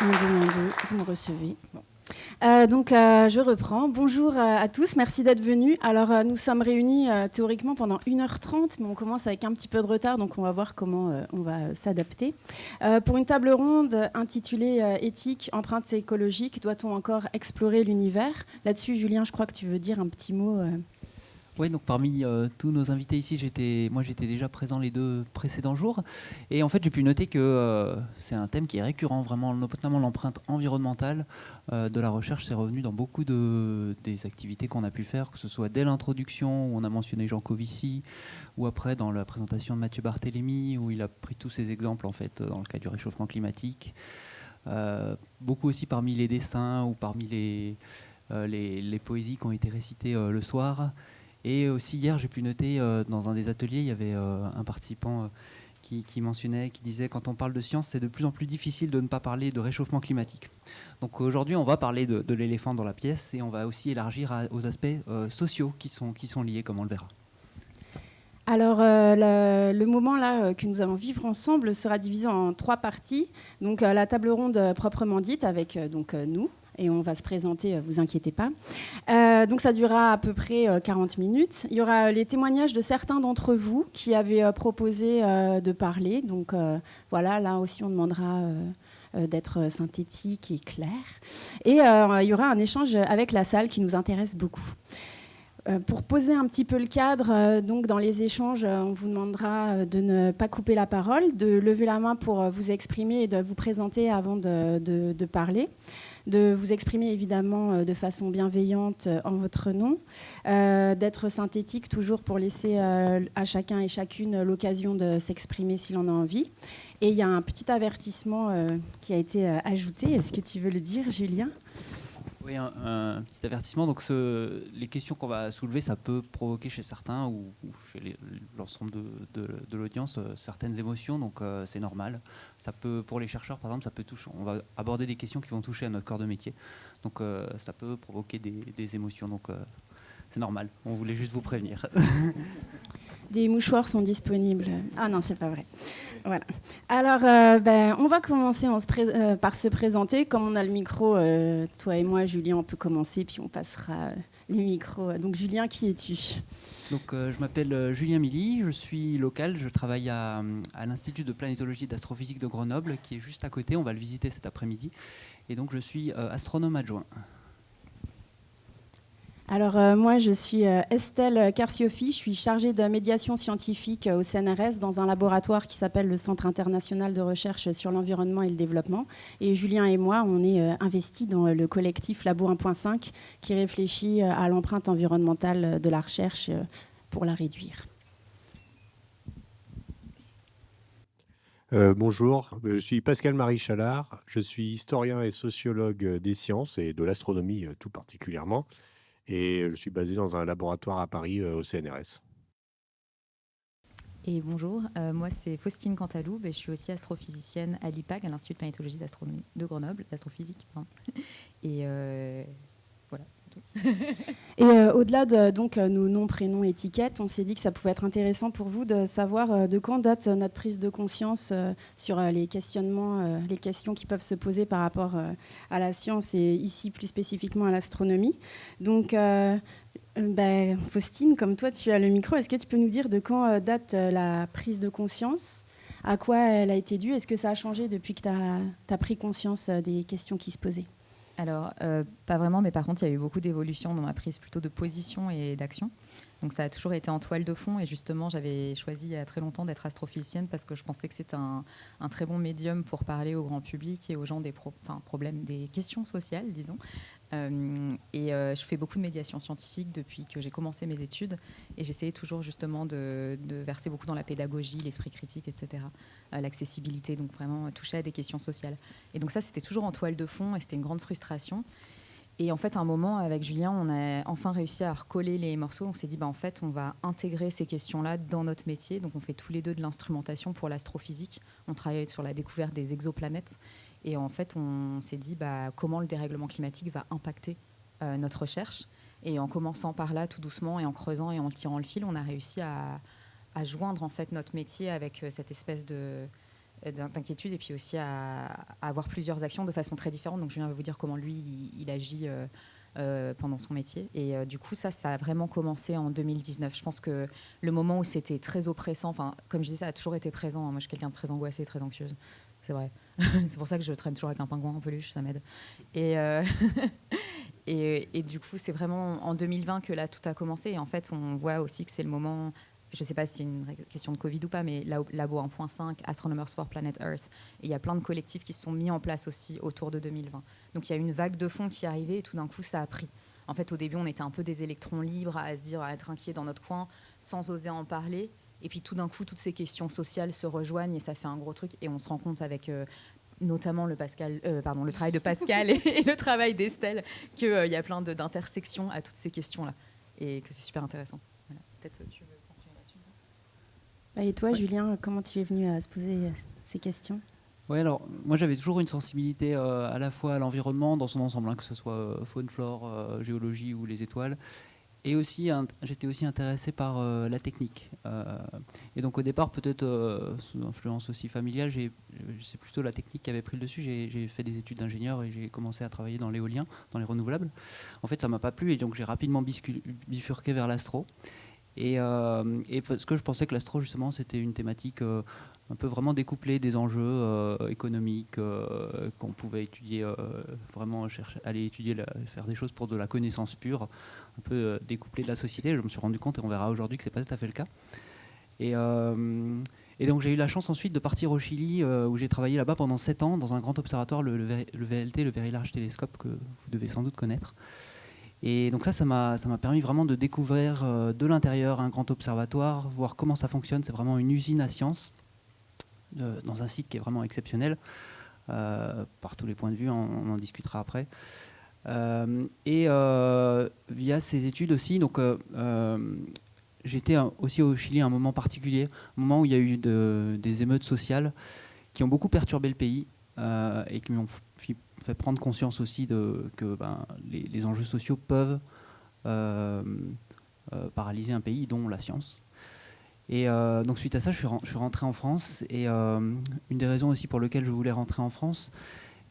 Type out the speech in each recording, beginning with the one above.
1, 2, 1, 2, vous me recevez. Bon. Je reprends. Bonjour à tous, merci d'être venus. Alors, nous sommes réunis théoriquement pendant 1h30, mais on commence avec un petit peu de retard, donc on va voir comment on va s'adapter. Pour une table ronde intitulée Éthique, empreinte écologique, doit-on encore explorer l'univers ? Là-dessus, Julien, je crois que tu veux dire un petit mot. Oui, donc parmi tous nos invités ici, j'étais déjà présent les 2 précédents jours. Et en fait, j'ai pu noter que c'est un thème qui est récurrent, vraiment, notamment l'empreinte environnementale de la recherche. C'est revenu dans beaucoup des activités qu'on a pu faire, que ce soit dès l'introduction, où on a mentionné Jean Covici, ou après dans la présentation de Mathieu Barthélémy, où il a pris tous ces exemples en fait, dans le cas du réchauffement climatique. Beaucoup aussi parmi les dessins ou parmi les poésies qui ont été récitées le soir. Et aussi hier, j'ai pu noter dans un des ateliers, il y avait un participant qui mentionnait, qui disait quand on parle de science, c'est de plus en plus difficile de ne pas parler de réchauffement climatique. Donc aujourd'hui, on va parler de l'éléphant dans la pièce et on va aussi élargir aux aspects sociaux qui sont liés, comme on le verra. Alors, le moment là que nous allons vivre ensemble sera divisé en 3 parties. Donc, la table ronde proprement dite avec nous. Et on va se présenter, vous inquiétez pas. Donc ça durera à peu près 40 minutes. Il y aura les témoignages de certains d'entre vous qui avaient proposé de parler. Donc voilà, là aussi on demandera d'être synthétique et clair. Et il y aura un échange avec la salle qui nous intéresse beaucoup. Pour poser un petit peu le cadre, donc dans les échanges, on vous demandera de ne pas couper la parole, de lever la main pour vous exprimer et de vous présenter avant de parler. De vous exprimer évidemment de façon bienveillante en votre nom, d'être synthétique toujours pour laisser à chacun et chacune l'occasion de s'exprimer s'il en a envie. Et il y a un petit avertissement qui a été ajouté. Est-ce que tu veux le dire, Julien ? Oui, un petit avertissement. Donc, les questions qu'on va soulever, ça peut provoquer chez certains ou chez l'ensemble de l'audience certaines émotions. Donc, c'est normal. Ça peut, pour les chercheurs, par exemple, ça peut toucher. On va aborder des questions qui vont toucher à notre corps de métier. Donc, ça peut provoquer des émotions. Donc, c'est normal. On voulait juste vous prévenir. Des mouchoirs sont disponibles. Ah non, c'est pas vrai. Voilà. Alors, on va commencer par se présenter. Comme on a le micro, toi et moi, Julien, on peut commencer, puis on passera les micros. Donc, Julien, qui es-tu ? Donc, je m'appelle Julien Milly, je suis local, je travaille à l'Institut de planétologie et d'astrophysique de Grenoble, qui est juste à côté, on va le visiter cet après-midi. Et donc, je suis astronome adjoint. Alors, moi, je suis Estelle Carciofi, je suis chargée de médiation scientifique au CNRS dans un laboratoire qui s'appelle le Centre international de recherche sur l'environnement et le développement. Et Julien et moi, on est investis dans le collectif Labo 1.5 qui réfléchit à l'empreinte environnementale de la recherche pour la réduire. Bonjour, je suis Pascal-Marie Chalard, je suis historien et sociologue des sciences et de l'astronomie tout particulièrement. Et je suis basé dans un laboratoire à Paris au CNRS. Et bonjour, moi c'est Faustine Cantalou, je suis aussi astrophysicienne à l'IPAG, à l'Institut de planétologie d'astronomie de Grenoble, d'astrophysique. Et voilà, c'est tout. Et au-delà de nos noms, prénoms, étiquettes, on s'est dit que ça pouvait être intéressant pour vous de savoir de quand date notre prise de conscience sur les questionnements, les questions qui peuvent se poser par rapport à la science et ici plus spécifiquement à l'astronomie. Donc, Faustine, comme toi tu as le micro, est-ce que tu peux nous dire de quand date la prise de conscience ? À quoi elle a été due ? Est-ce que ça a changé depuis que tu as pris conscience des questions qui se posaient ? Alors, pas vraiment, mais par contre, il y a eu beaucoup d'évolutions dans ma prise plutôt de position et d'action. Donc, ça a toujours été en toile de fond. Et justement, j'avais choisi il y a très longtemps d'être astrophysicienne parce que je pensais que c'était un très bon médium pour parler au grand public et aux gens des problèmes, des questions sociales, disons. Je fais beaucoup de médiation scientifique depuis que j'ai commencé mes études. Et j'essayais toujours justement de verser beaucoup dans la pédagogie, l'esprit critique, etc. L'accessibilité, donc vraiment toucher à des questions sociales. Et donc ça, c'était toujours en toile de fond et c'était une grande frustration. Et en fait, à un moment, avec Julien, on a enfin réussi à recoller les morceaux. On s'est dit, en fait, on va intégrer ces questions-là dans notre métier. Donc on fait tous les deux de l'instrumentation pour l'astrophysique. On travaille sur la découverte des exoplanètes. Et en fait, on s'est dit comment le dérèglement climatique va impacter notre recherche. Et en commençant par là, tout doucement, et en creusant et en tirant le fil, on a réussi à joindre en fait notre métier avec cette espèce d'inquiétude et puis aussi à avoir plusieurs actions de façon très différente. Donc Julien va vous dire comment lui, il agit pendant son métier. Et du coup, ça a vraiment commencé en 2019. Je pense que le moment où c'était très oppressant, comme je disais, ça a toujours été présent. Moi, je suis quelqu'un de très angoissée, très anxieuse. C'est vrai. C'est pour ça que je traîne toujours avec un pingouin en peluche, ça m'aide. Et du coup, c'est vraiment en 2020 que là, tout a commencé. Et en fait, on voit aussi que c'est le moment... Je ne sais pas si c'est une question de Covid ou pas, mais Labo 1.5, Astronomers for Planet Earth, et il y a plein de collectifs qui se sont mis en place aussi autour de 2020. Donc il y a une vague de fonds qui est arrivée et tout d'un coup, ça a pris. En fait, au début, on était un peu des électrons libres à se dire, à être inquiets dans notre coin, sans oser en parler. Et puis tout d'un coup, toutes ces questions sociales se rejoignent et ça fait un gros truc. Et on se rend compte avec notamment le travail de Pascal et le travail d'Estelle qu'il y a plein d'intersections à toutes ces questions-là. Et que c'est super intéressant. Voilà. Peut-être tu veux... Et toi, Julien, comment tu es venu à se poser ces questions ? Oui, alors moi j'avais toujours une sensibilité à la fois à l'environnement dans son ensemble, que ce soit faune, flore, géologie ou les étoiles. Et aussi, j'étais aussi intéressé par la technique. Et donc au départ, peut-être sous influence aussi familiale, c'est plutôt la technique qui avait pris le dessus. J'ai fait des études d'ingénieur et j'ai commencé à travailler dans l'éolien, dans les renouvelables. En fait, ça ne m'a pas plu et donc j'ai rapidement bifurqué vers l'astro. Et parce que je pensais que l'astro, justement, c'était une thématique un peu vraiment découplée des enjeux économiques, qu'on pouvait étudier, vraiment aller étudier, faire des choses pour de la connaissance pure, un peu découplée de la société. Je me suis rendu compte, et on verra aujourd'hui, que ce n'est pas tout à fait le cas. Et donc j'ai eu la chance ensuite de partir au Chili, où j'ai travaillé là-bas pendant 7 ans, dans un grand observatoire, le VLT, le Very Large Telescope, que vous devez sans doute connaître. Et donc ça m'a permis vraiment de découvrir de l'intérieur un grand observatoire, voir comment ça fonctionne. C'est vraiment une usine à sciences, dans un site qui est vraiment exceptionnel, par tous les points de vue, on en discutera après. Via ces études aussi, donc, j'étais aussi au Chili à un moment particulier, un moment où il y a eu des émeutes sociales qui ont beaucoup perturbé le pays et qui m'ont fait prendre conscience aussi que les enjeux sociaux peuvent paralyser un pays, dont la science. Et donc suite à ça, je suis rentré en France. Et une des raisons aussi pour lesquelles je voulais rentrer en France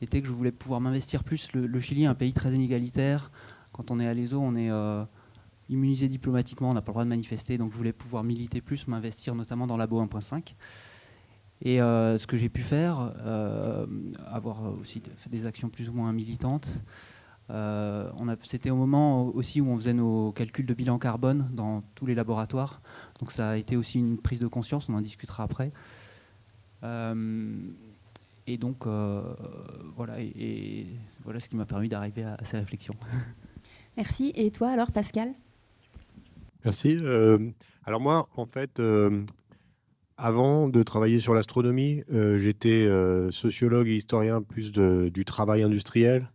était que je voulais pouvoir m'investir plus. Le Chili est un pays très inégalitaire. Quand on est à l'ESO, on est immunisé diplomatiquement, on n'a pas le droit de manifester. Donc je voulais pouvoir militer plus, m'investir notamment dans Labo 1.5. Et ce que j'ai pu faire, avoir aussi fait des actions plus ou moins militantes. C'était au moment aussi où on faisait nos calculs de bilan carbone dans tous les laboratoires. Donc ça a été aussi une prise de conscience, on en discutera après. Et donc voilà, et voilà ce qui m'a permis d'arriver à ces réflexions. Merci. Et toi alors, Pascal ? Merci. Alors moi, en fait... avant de travailler sur l'astronomie, j'étais sociologue et historien plus du travail industriel.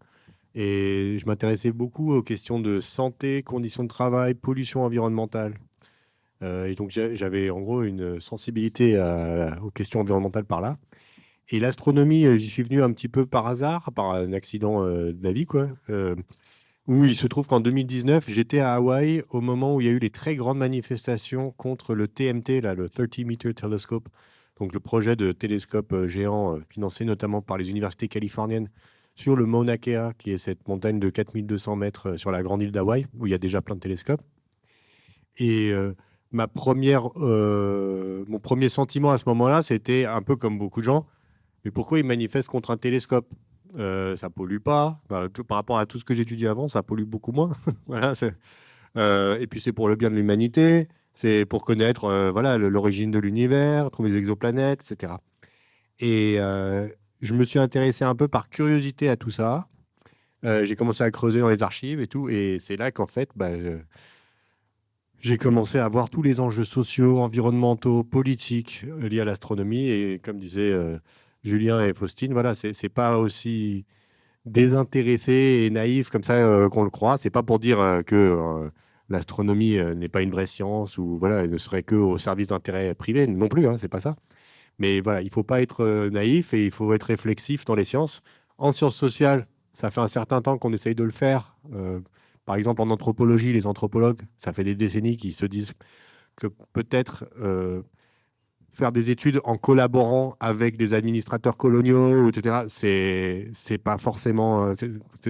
Et je m'intéressais beaucoup aux questions de santé, conditions de travail, pollution environnementale. Et donc j'avais en gros une sensibilité aux questions environnementales par là. Et l'astronomie, j'y suis venu un petit peu par hasard, par un accident de la vie, quoi. Où il se trouve qu'en 2019, j'étais à Hawaï au moment où il y a eu les très grandes manifestations contre le TMT, là, le 30 Meter Telescope, donc le projet de télescope géant financé notamment par les universités californiennes sur le Mauna Kea, qui est cette montagne de 4200 mètres sur la grande île d'Hawaï, où il y a déjà plein de télescopes. Et mon premier sentiment à ce moment-là, c'était un peu comme beaucoup de gens, mais pourquoi ils manifestent contre un télescope ? Ça pollue pas. Par rapport à tout ce que j'ai étudié avant, ça pollue beaucoup moins. Voilà, et puis c'est pour le bien de l'humanité, c'est pour connaître l'origine de l'univers, trouver des exoplanètes, etc. Et je me suis intéressé un peu par curiosité à tout ça. J'ai commencé à creuser dans les archives et tout, et c'est là qu'en fait, j'ai commencé à voir tous les enjeux sociaux, environnementaux, politiques liés à l'astronomie. Et comme disaient Julien et Faustine, voilà, c'est pas aussi désintéressé et naïf comme ça qu'on le croit. C'est pas pour dire que l'astronomie n'est pas une vraie science ou voilà, elle ne serait que au service d'intérêts privés non plus. Hein, c'est pas ça. Mais voilà, il faut pas être naïf et il faut être réflexif dans les sciences. En sciences sociales, ça fait un certain temps qu'on essaye de le faire. Par exemple, en anthropologie, les anthropologues, ça fait des décennies qu'ils se disent que peut-être faire des études en collaborant avec des administrateurs coloniaux, etc., c'est pas forcément...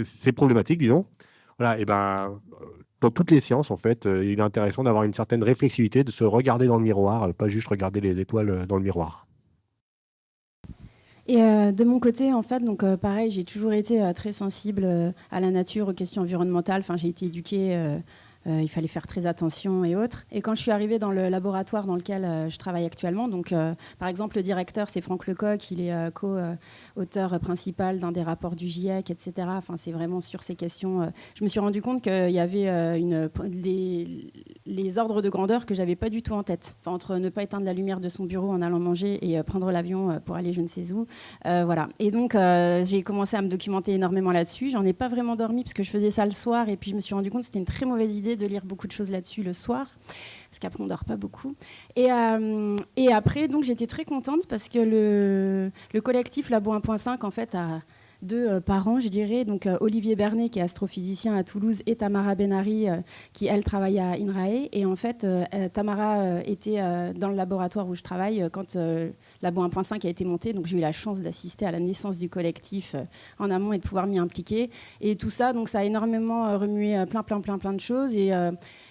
c'est problématique, disons. Voilà, et ben, dans toutes les sciences, en fait, il est intéressant d'avoir une certaine réflexivité, de se regarder dans le miroir, pas juste regarder les étoiles dans le miroir. Et de mon côté, en fait, donc pareil, j'ai toujours été très sensible à la nature, aux questions environnementales. Enfin, j'ai été éduquée, il fallait faire très attention et autres. Et quand je suis arrivée dans le laboratoire dans lequel je travaille actuellement, donc par exemple, le directeur, c'est Franck Lecoq, il est co-auteur principal d'un des rapports du GIEC, etc. Enfin, c'est vraiment sur ces questions. Je me suis rendu compte qu'il y avait les ordres de grandeur que j'avais pas du tout en tête. Enfin, entre ne pas éteindre la lumière de son bureau en allant manger et prendre l'avion pour aller je ne sais où. Voilà. Et donc, j'ai commencé à me documenter énormément là-dessus. J'en ai pas vraiment dormi parce que je faisais ça le soir. Et puis, je me suis rendu compte que c'était une très mauvaise idée de lire beaucoup de choses là-dessus le soir. Parce qu'après, on dort pas beaucoup. Et après, donc, j'étais très contente parce que le collectif Labo 1.5, en fait, a deux parents, je dirais. Donc, Olivier Bernet, qui est astrophysicien à Toulouse, et Tamara Benari, qui, elle, travaille à INRAE. Et en fait, Tamara était dans le laboratoire où je travaille quand Labo 1.5 a été monté. Donc, j'ai eu la chance d'assister à la naissance du collectif en amont et de pouvoir m'y impliquer. Et tout ça, donc, ça a énormément remué plein de choses. Et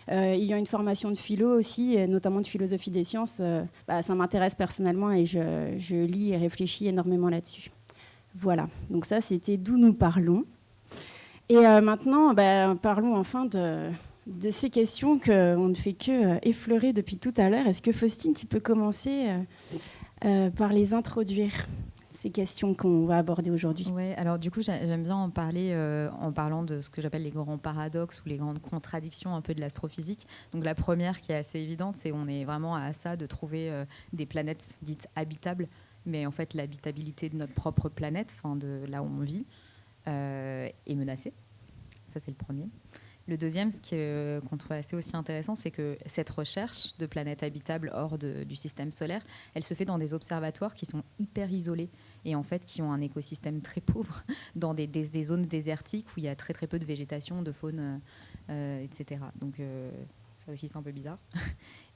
ayant une formation de philo aussi, et notamment de philosophie des sciences, ça m'intéresse personnellement et je lis et réfléchis énormément là-dessus. Voilà, donc ça c'était d'où nous parlons. Et maintenant, parlons enfin de ces questions qu'on ne fait que effleurer depuis tout à l'heure. Est-ce que Faustine, tu peux commencer par les introduire, ces questions qu'on va aborder aujourd'hui? Oui, alors du coup j'aime bien en parler en parlant de ce que j'appelle les grands paradoxes ou les grandes contradictions un peu de l'astrophysique. Donc la première qui est assez évidente, c'est qu'on est vraiment à ça de trouver des planètes dites habitables. Mais en fait, l'habitabilité de notre propre planète, de là où on vit, est menacée. Ça, c'est le premier. Le deuxième, ce qu'on trouve assez aussi intéressant, c'est que cette recherche de planètes habitables hors du système solaire, elle se fait dans des observatoires qui sont hyper isolés et en fait qui ont un écosystème très pauvre, dans des zones désertiques où il y a très peu de végétation, de faune, etc. Donc ça aussi, c'est un peu bizarre.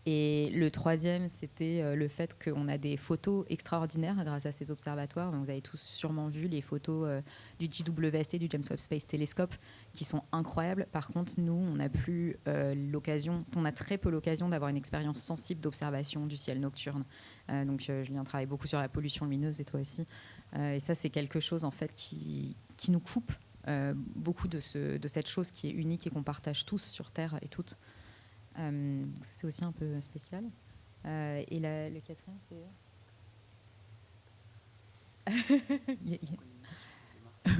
Et le troisième, c'était le fait qu'on a des photos extraordinaires grâce à ces observatoires. Vous avez tous sûrement vu les photos du JWST, du James Webb Space Telescope, qui sont incroyables. Par contre, nous, on n'a plus l'occasion, on a très peu l'occasion d'avoir une expérience sensible d'observation du ciel nocturne. Donc, Julien travaille beaucoup sur la pollution lumineuse et toi aussi. Et ça, c'est quelque chose en fait qui nous coupe beaucoup de cette chose qui est unique et qu'on partage tous sur Terre et toutes. Donc ça, c'est aussi un peu spécial. Et le quatrième, c'est...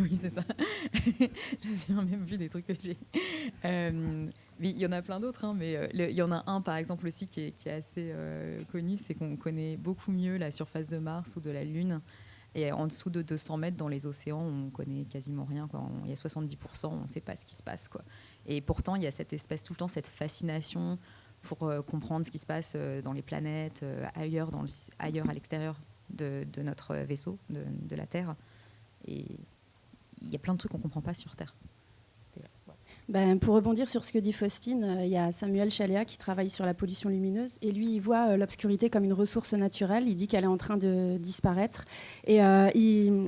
Oui, c'est ça. Je me suis même vu des trucs que j'ai. Oui, il y en a plein d'autres, mais il y en a un, par exemple, aussi qui est assez connu, c'est qu'on connaît beaucoup mieux la surface de Mars ou de la Lune. Et en dessous de 200 mètres dans les océans, on connaît quasiment rien, quoi. Il y a 70%, on ne sait pas ce qui se passe, quoi. Et pourtant, il y a cette espèce, tout le temps, cette fascination pour comprendre ce qui se passe dans les planètes, ailleurs à l'extérieur de notre vaisseau, de la Terre. Et il y a plein de trucs qu'on ne comprend pas sur Terre. Pour rebondir sur ce que dit Faustine, il y a Samuel Chaléa qui travaille sur la pollution lumineuse et lui, il voit l'obscurité comme une ressource naturelle. Il dit qu'elle est en train de disparaître. Et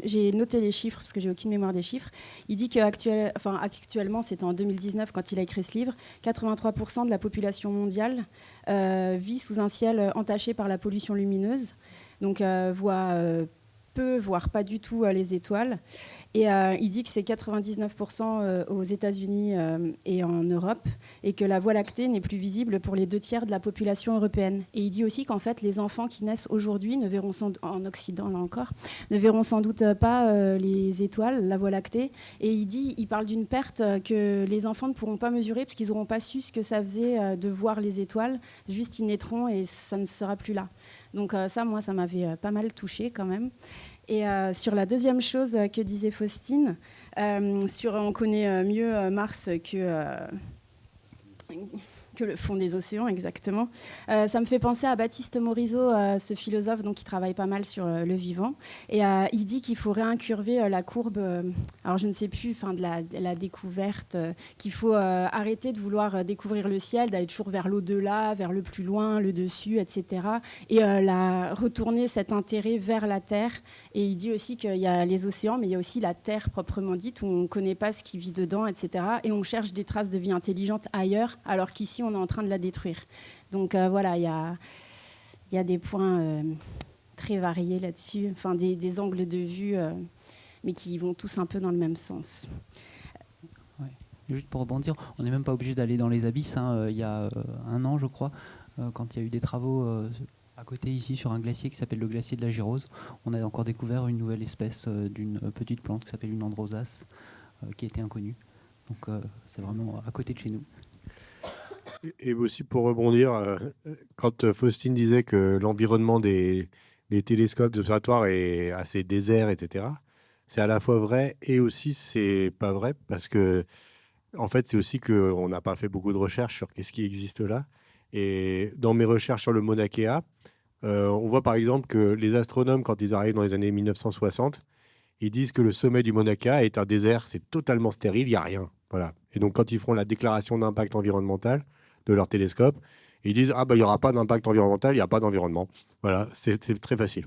j'ai noté les chiffres parce que j'ai aucune mémoire des chiffres. Il dit qu'actuellement, c'est en 2019 quand il a écrit ce livre, 83% de la population mondiale vit sous un ciel entaché par la pollution lumineuse. Donc voit peu, voire pas du tout les étoiles. Et il dit que c'est 99% aux États-Unis et en Europe, et que la Voie lactée n'est plus visible pour les 2/3 de la population européenne. Et il dit aussi qu'en fait, les enfants qui naissent aujourd'hui en Occident, là encore, ne verront sans doute pas les étoiles, la Voie lactée. Et il parle d'une perte que les enfants ne pourront pas mesurer parce qu'ils n'auront pas su ce que ça faisait de voir les étoiles. Juste, ils naîtront et ça ne sera plus là. Donc ça, moi, ça m'avait pas mal touchée quand même. Et sur la deuxième chose que disait Faustine, on connaît mieux Mars que que le fond des océans, exactement. Ça me fait penser à Baptiste Morisot, ce philosophe donc, qui travaille pas mal sur le vivant. Et il dit qu'il faut réincurver la courbe, alors je ne sais plus, de la découverte, qu'il faut arrêter de vouloir découvrir le ciel, d'aller toujours vers l'au-delà, vers le plus loin, le dessus, etc. Et retourner cet intérêt vers la Terre. Et il dit aussi qu'il y a les océans, mais il y a aussi la Terre proprement dite, où on ne connaît pas ce qui vit dedans, etc. Et on cherche des traces de vie intelligente ailleurs, alors qu'ici, on est en train de la détruire. Donc voilà, il y a des points très variés là-dessus, des angles de vue, mais qui vont tous un peu dans le même sens. Ouais. Juste pour rebondir, on n'est même pas obligé d'aller dans les abysses. Il y a 1 an, je crois, quand il y a eu des travaux à côté ici sur un glacier qui s'appelle le glacier de la Girose, on a encore découvert une nouvelle espèce d'une petite plante qui s'appelle une androsas, qui était inconnue. Donc c'est vraiment à côté de chez nous. Et aussi pour rebondir, quand Faustine disait que l'environnement des télescopes d'observatoire est assez désert, etc., c'est à la fois vrai et aussi c'est pas vrai parce que en fait c'est aussi qu'on n'a pas fait beaucoup de recherches sur qu'est-ce qui existe là. Et dans mes recherches sur le Mauna Kea, on voit par exemple que les astronomes, quand ils arrivent dans les années 1960, ils disent que le sommet du Mauna Kea est un désert, c'est totalement stérile, il n'y a rien. Voilà. Et donc quand ils feront la déclaration d'impact environnemental de leur télescope, ils disent il n'y aura pas d'impact environnemental, il n'y a pas d'environnement. Voilà, c'est très facile.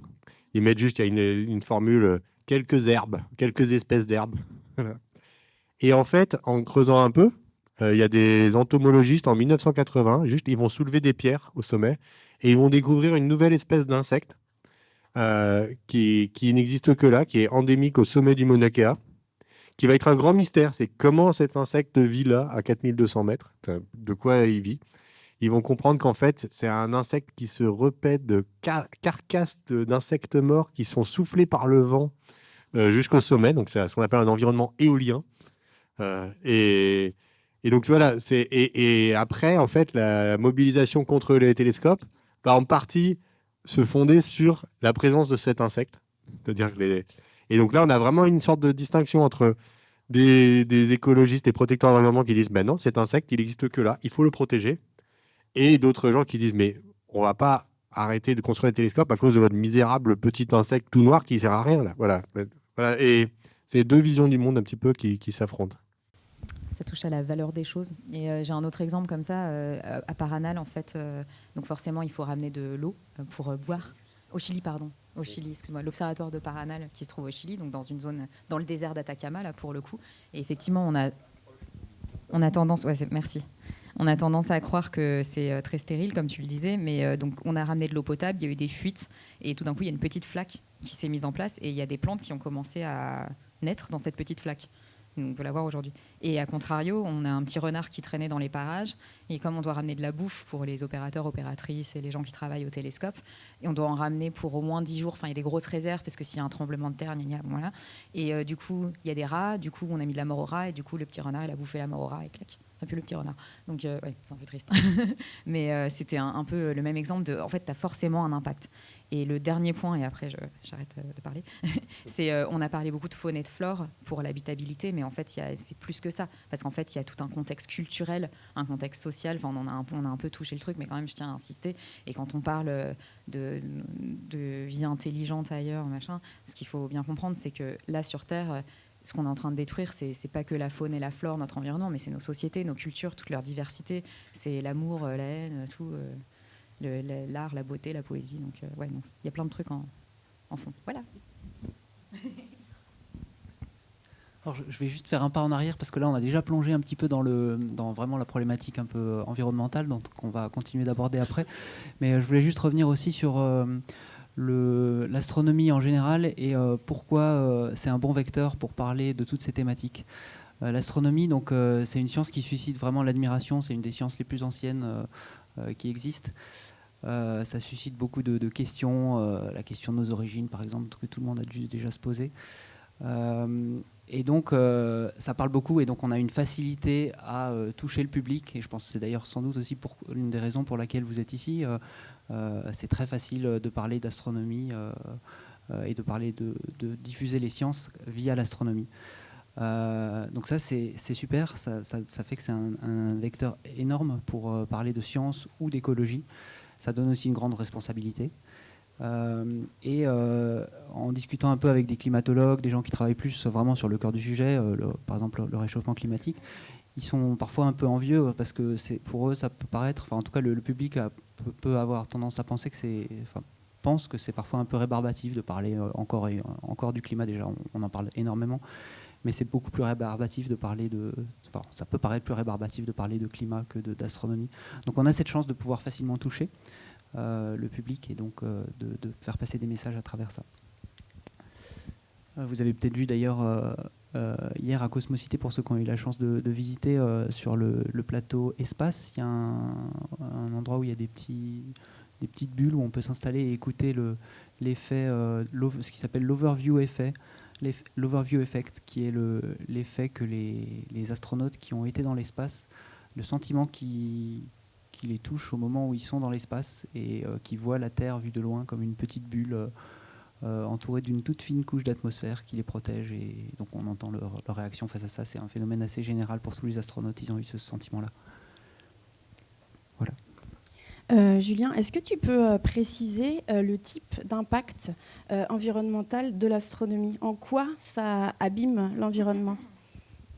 Ils mettent juste, il y a une formule, quelques herbes, quelques espèces d'herbes. Voilà. Et en fait, en creusant un peu, il y a des entomologistes en 1980, juste ils vont soulever des pierres au sommet et ils vont découvrir une nouvelle espèce d'insecte qui n'existe que là, qui est endémique au sommet du Mauna Kea, qui va être un grand mystère. C'est comment cet insecte vit là, à 4200 mètres, de quoi il vit. Ils vont comprendre qu'en fait, c'est un insecte qui se répète de carcasses d'insectes morts qui sont soufflés par le vent jusqu'au sommet. Donc, c'est ce qu'on appelle un environnement éolien. Et donc, voilà. Et après, en fait, la mobilisation contre les télescopes va en partie se fonder sur la présence de cet insecte. C'est-à-dire que et donc là, on a vraiment une sorte de distinction entre des écologistes et protecteurs de l'environnement qui disent ben non, cet insecte, il n'existe que là, il faut le protéger. Et d'autres gens qui disent mais on ne va pas arrêter de construire des télescopes à cause de votre misérable petit insecte tout noir qui ne sert à rien. Là. Voilà. Et c'est 2 visions du monde un petit peu qui s'affrontent. Ça touche à la valeur des choses. Et j'ai un autre exemple comme ça, à Paranal, en fait. Donc forcément, il faut ramener de l'eau pour boire. Au Chili, pardon. Au Chili, excuse-moi. L'observatoire de Paranal, qui se trouve au Chili, donc dans une zone, dans le désert d'Atacama, là, pour le coup. Et effectivement, on a tendance... Ouais, merci. On a tendance à croire que c'est très stérile, comme tu le disais, mais donc on a ramené de l'eau potable, il y a eu des fuites, et tout d'un coup, il y a une petite flaque qui s'est mise en place, et il y a des plantes qui ont commencé à naître dans cette petite flaque. On peut la voir aujourd'hui. Et à contrario, on a un petit renard qui traînait dans les parages, et comme on doit ramener de la bouffe pour les opérateurs, opératrices et les gens qui travaillent au télescope, et on doit en ramener pour au moins 10 jours, enfin il y a des grosses réserves, parce que s'il y a un tremblement de terre, voilà. Et du coup, il y a des rats, du coup on a mis de la mort au rat, et du coup le petit renard, il a bouffé la mort au rat, et clac. Enfin, plus le petit renard. Donc, ouais, c'est un peu triste. Mais c'était un peu le même exemple de, en fait, tu as forcément un impact. Et le dernier point, et après j'arrête de parler, c'est on a parlé beaucoup de faune et de flore pour l'habitabilité, mais en fait, c'est plus que ça. Parce qu'en fait, il y a tout un contexte culturel, un contexte social. Enfin, on a un peu touché le truc, mais quand même, je tiens à insister. Et quand on parle de vie intelligente ailleurs, machin, ce qu'il faut bien comprendre, c'est que là, sur Terre, ce qu'on est en train de détruire, c'est pas que la faune et la flore, notre environnement, mais c'est nos sociétés, nos cultures, toute leur diversité. C'est l'amour, la haine, tout, l'art, la beauté, la poésie. Donc, ouais, il y a plein de trucs en fond. Voilà. Alors, je vais juste faire un pas en arrière parce que là, on a déjà plongé un petit peu dans vraiment la problématique un peu environnementale, donc on va continuer d'aborder après. Mais je voulais juste revenir aussi sur l'astronomie en général et pourquoi c'est un bon vecteur pour parler de toutes ces thématiques. L'astronomie, donc, c'est une science qui suscite vraiment l'admiration. C'est une des sciences les plus anciennes qui existent. Ça suscite beaucoup de questions. La question de nos origines, par exemple, que tout le monde a dû déjà se poser. Et donc, ça parle beaucoup. Et donc, on a une facilité à toucher le public. Et je pense que c'est d'ailleurs sans doute aussi l'une des raisons pour laquelle vous êtes ici. C'est très facile de parler d'astronomie et de parler de diffuser les sciences via l'astronomie. Donc ça, c'est super, ça fait que c'est un vecteur énorme pour parler de science ou d'écologie. Ça donne aussi une grande responsabilité. En discutant un peu avec des climatologues, des gens qui travaillent plus vraiment sur le cœur du sujet, par exemple le réchauffement climatique, ils sont parfois un peu envieux parce que pour eux ça peut paraître, enfin en tout cas le public peut avoir tendance à penser que pense que c'est parfois un peu rébarbatif de parler encore du climat. Déjà on en parle énormément, mais c'est beaucoup plus rébarbatif de parler ça peut paraître plus rébarbatif de parler de climat que d'astronomie. Donc on a cette chance de pouvoir facilement toucher le public et donc de faire passer des messages à travers ça. Vous avez peut-être vu d'ailleurs hier à Cosmocité, pour ceux qui ont eu la chance de visiter, sur le plateau espace, il y a un endroit où il y a des petites bulles où on peut s'installer et écouter l'effet, ce qui s'appelle l'overview effect, qui est l'effet que les astronautes qui ont été dans l'espace, le sentiment qui les touche au moment où ils sont dans l'espace et qui voient la Terre vue de loin comme une petite bulle entourée d'une toute fine couche d'atmosphère qui les protège, et donc on entend leur réaction face à ça. C'est un phénomène assez général pour tous les astronautes, ils ont eu ce sentiment-là. Voilà. Julien, est-ce que tu peux préciser le type d'impact environnemental de l'astronomie? En quoi ça abîme l'environnement?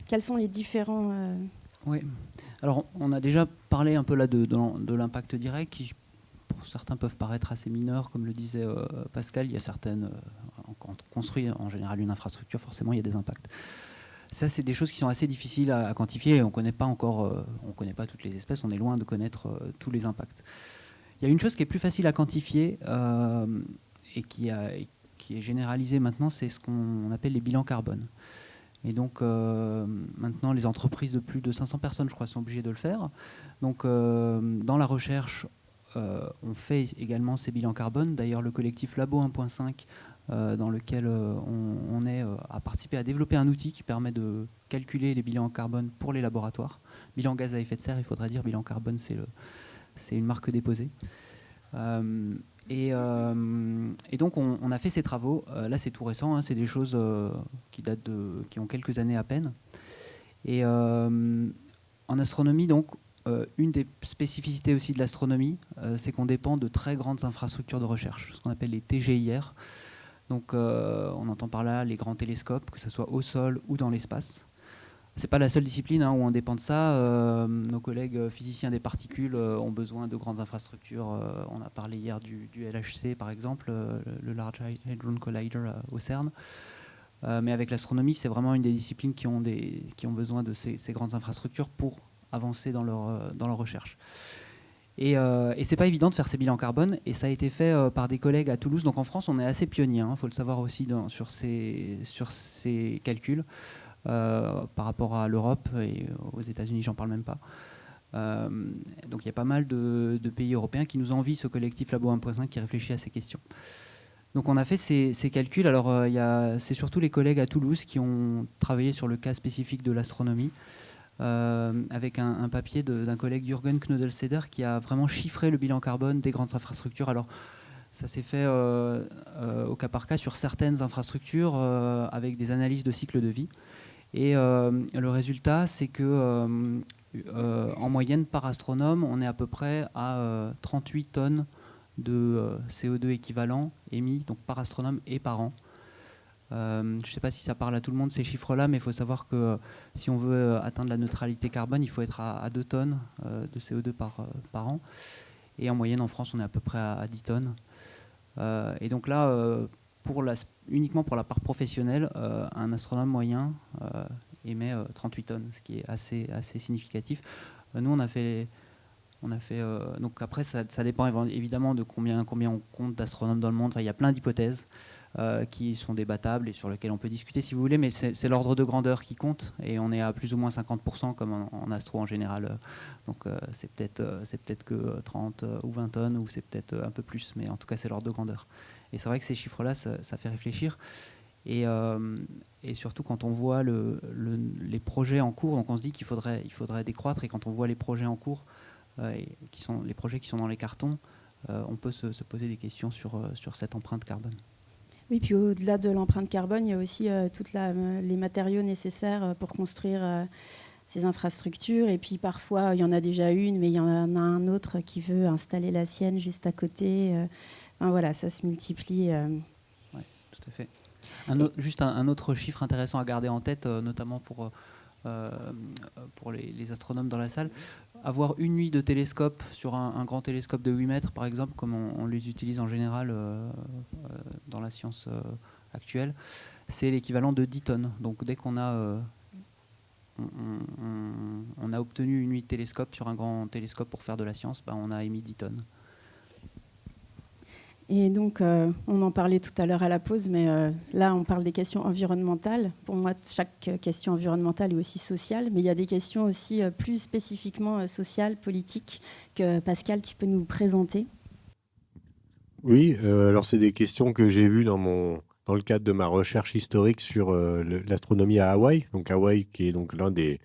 Quels sont les différents... Oui. Alors, on a déjà parlé un peu là de l'impact direct, qui pour certains peuvent paraître assez mineurs, comme le disait Pascal. Il y a certaines, quand on construit en général une infrastructure, forcément il y a des impacts. Ça, c'est des choses qui sont assez difficiles à quantifier, et on ne connaît pas encore, on connaît pas toutes les espèces, on est loin de connaître tous les impacts. Il y a une chose qui est plus facile à quantifier et qui est généralisée maintenant, c'est ce qu'on appelle les bilans carbone. Et donc maintenant, les entreprises de plus de 500 personnes, je crois, sont obligées de le faire. Donc dans la recherche, on fait également ces bilans carbone. D'ailleurs, le collectif Labo 1.5, dans lequel on est, a participé à développer un outil qui permet de calculer les bilans carbone pour les laboratoires. Bilan gaz à effet de serre, il faudrait dire. Bilan carbone, c'est une marque déposée. Et donc on a fait ces travaux. Là, c'est tout récent, hein, c'est des choses qui ont quelques années à peine. Et en astronomie, donc, une des spécificités aussi de l'astronomie, c'est qu'on dépend de très grandes infrastructures de recherche, ce qu'on appelle les TGIR. Donc on entend par là les grands télescopes, que ce soit au sol ou dans l'espace. C'est pas la seule discipline où on dépend de ça. Nos collègues physiciens des particules ont besoin de grandes infrastructures. On a parlé hier du LHC, par exemple, le Large Hadron Collider au CERN. Mais avec l'astronomie, c'est vraiment une des disciplines qui ont besoin de ces grandes infrastructures pour avancer dans leur recherche. Et c'est pas évident de faire ces bilans carbone, et ça a été fait par des collègues à Toulouse. Donc en France, on est assez pionnier, il faut le savoir aussi sur ces calculs. Par rapport à l'Europe, et aux États-Unis, j'en parle même pas. Donc il y a pas mal de pays européens qui nous envient ce collectif Labo 1.5 qui réfléchit à ces questions. Donc on a fait ces calculs. Alors c'est surtout les collègues à Toulouse qui ont travaillé sur le cas spécifique de l'astronomie, avec un papier d'un collègue, Jürgen Knödelseder, qui a vraiment chiffré le bilan carbone des grandes infrastructures. Alors ça s'est fait au cas par cas sur certaines infrastructures, avec des analyses de cycle de vie. Et le résultat, c'est que en moyenne, par astronome, on est à peu près à 38 tonnes de CO2 équivalent émis, donc par astronome et par an. Je ne sais pas si ça parle à tout le monde, ces chiffres-là, mais il faut savoir que si on veut atteindre la neutralité carbone, il faut être à 2 tonnes de CO2 par an. Et en moyenne, en France, on est à peu près à 10 tonnes. Et donc là, uniquement pour la part professionnelle, un astronome moyen émet 38 tonnes, ce qui est assez significatif. Nous, on a fait donc après, ça dépend évidemment de combien on compte d'astronomes dans le monde. Enfin, il y a plein d'hypothèses qui sont débattables et sur lesquelles on peut discuter si vous voulez, mais c'est l'ordre de grandeur qui compte, et on est à plus ou moins 50% comme en astro en général. Donc c'est peut-être que 30 ou 20 tonnes, ou c'est peut-être un peu plus, mais en tout cas c'est l'ordre de grandeur. Et c'est vrai que ces chiffres-là, ça fait réfléchir. Et surtout quand on voit les projets en cours, donc on se dit qu'il faudrait décroître, et quand on voit les projets en cours, les projets qui sont dans les cartons, on peut se poser des questions sur cette empreinte carbone. Oui, puis au-delà de l'empreinte carbone, il y a aussi les matériaux nécessaires pour construire ces infrastructures. Et puis parfois, il y en a déjà une, mais il y en a un autre qui veut installer la sienne juste à côté. Enfin, voilà, ça se multiplie. Ouais, tout à fait. Juste un autre chiffre intéressant à garder en tête, notamment pour les astronomes dans la salle. Avoir une nuit de télescope sur un grand télescope de 8 mètres, par exemple, comme on les utilise en général dans la science actuelle, c'est l'équivalent de 10 tonnes. Donc dès qu'on a, on a obtenu une nuit de télescope sur un grand télescope pour faire de la science, on a émis 10 tonnes. Et donc, on en parlait tout à l'heure à la pause, mais là, on parle des questions environnementales. Pour moi, chaque question environnementale est aussi sociale, mais il y a des questions aussi plus spécifiquement sociales, politiques, que Pascal, tu peux nous présenter. Oui, alors c'est des questions que j'ai vues dans le cadre de ma recherche historique sur l'astronomie à Hawaï. Donc Hawaï, qui est donc l'un des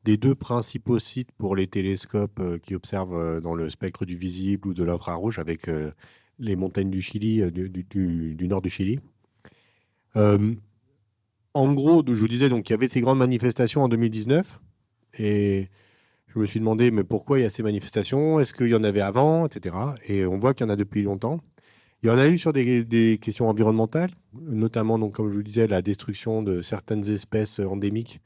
deux principaux sites pour les télescopes qui observent dans le spectre du visible ou de l'infrarouge, avec les montagnes du Chili, du nord du Chili. En gros, je vous disais, donc, il y avait ces grandes manifestations en 2019, et je me suis demandé, mais pourquoi il y a ces manifestations? Est-ce qu'il y en avait avant, etc. Et on voit qu'il y en a depuis longtemps. Il y en a eu sur des questions environnementales, notamment, donc, comme je vous disais, la destruction de certaines espèces endémiques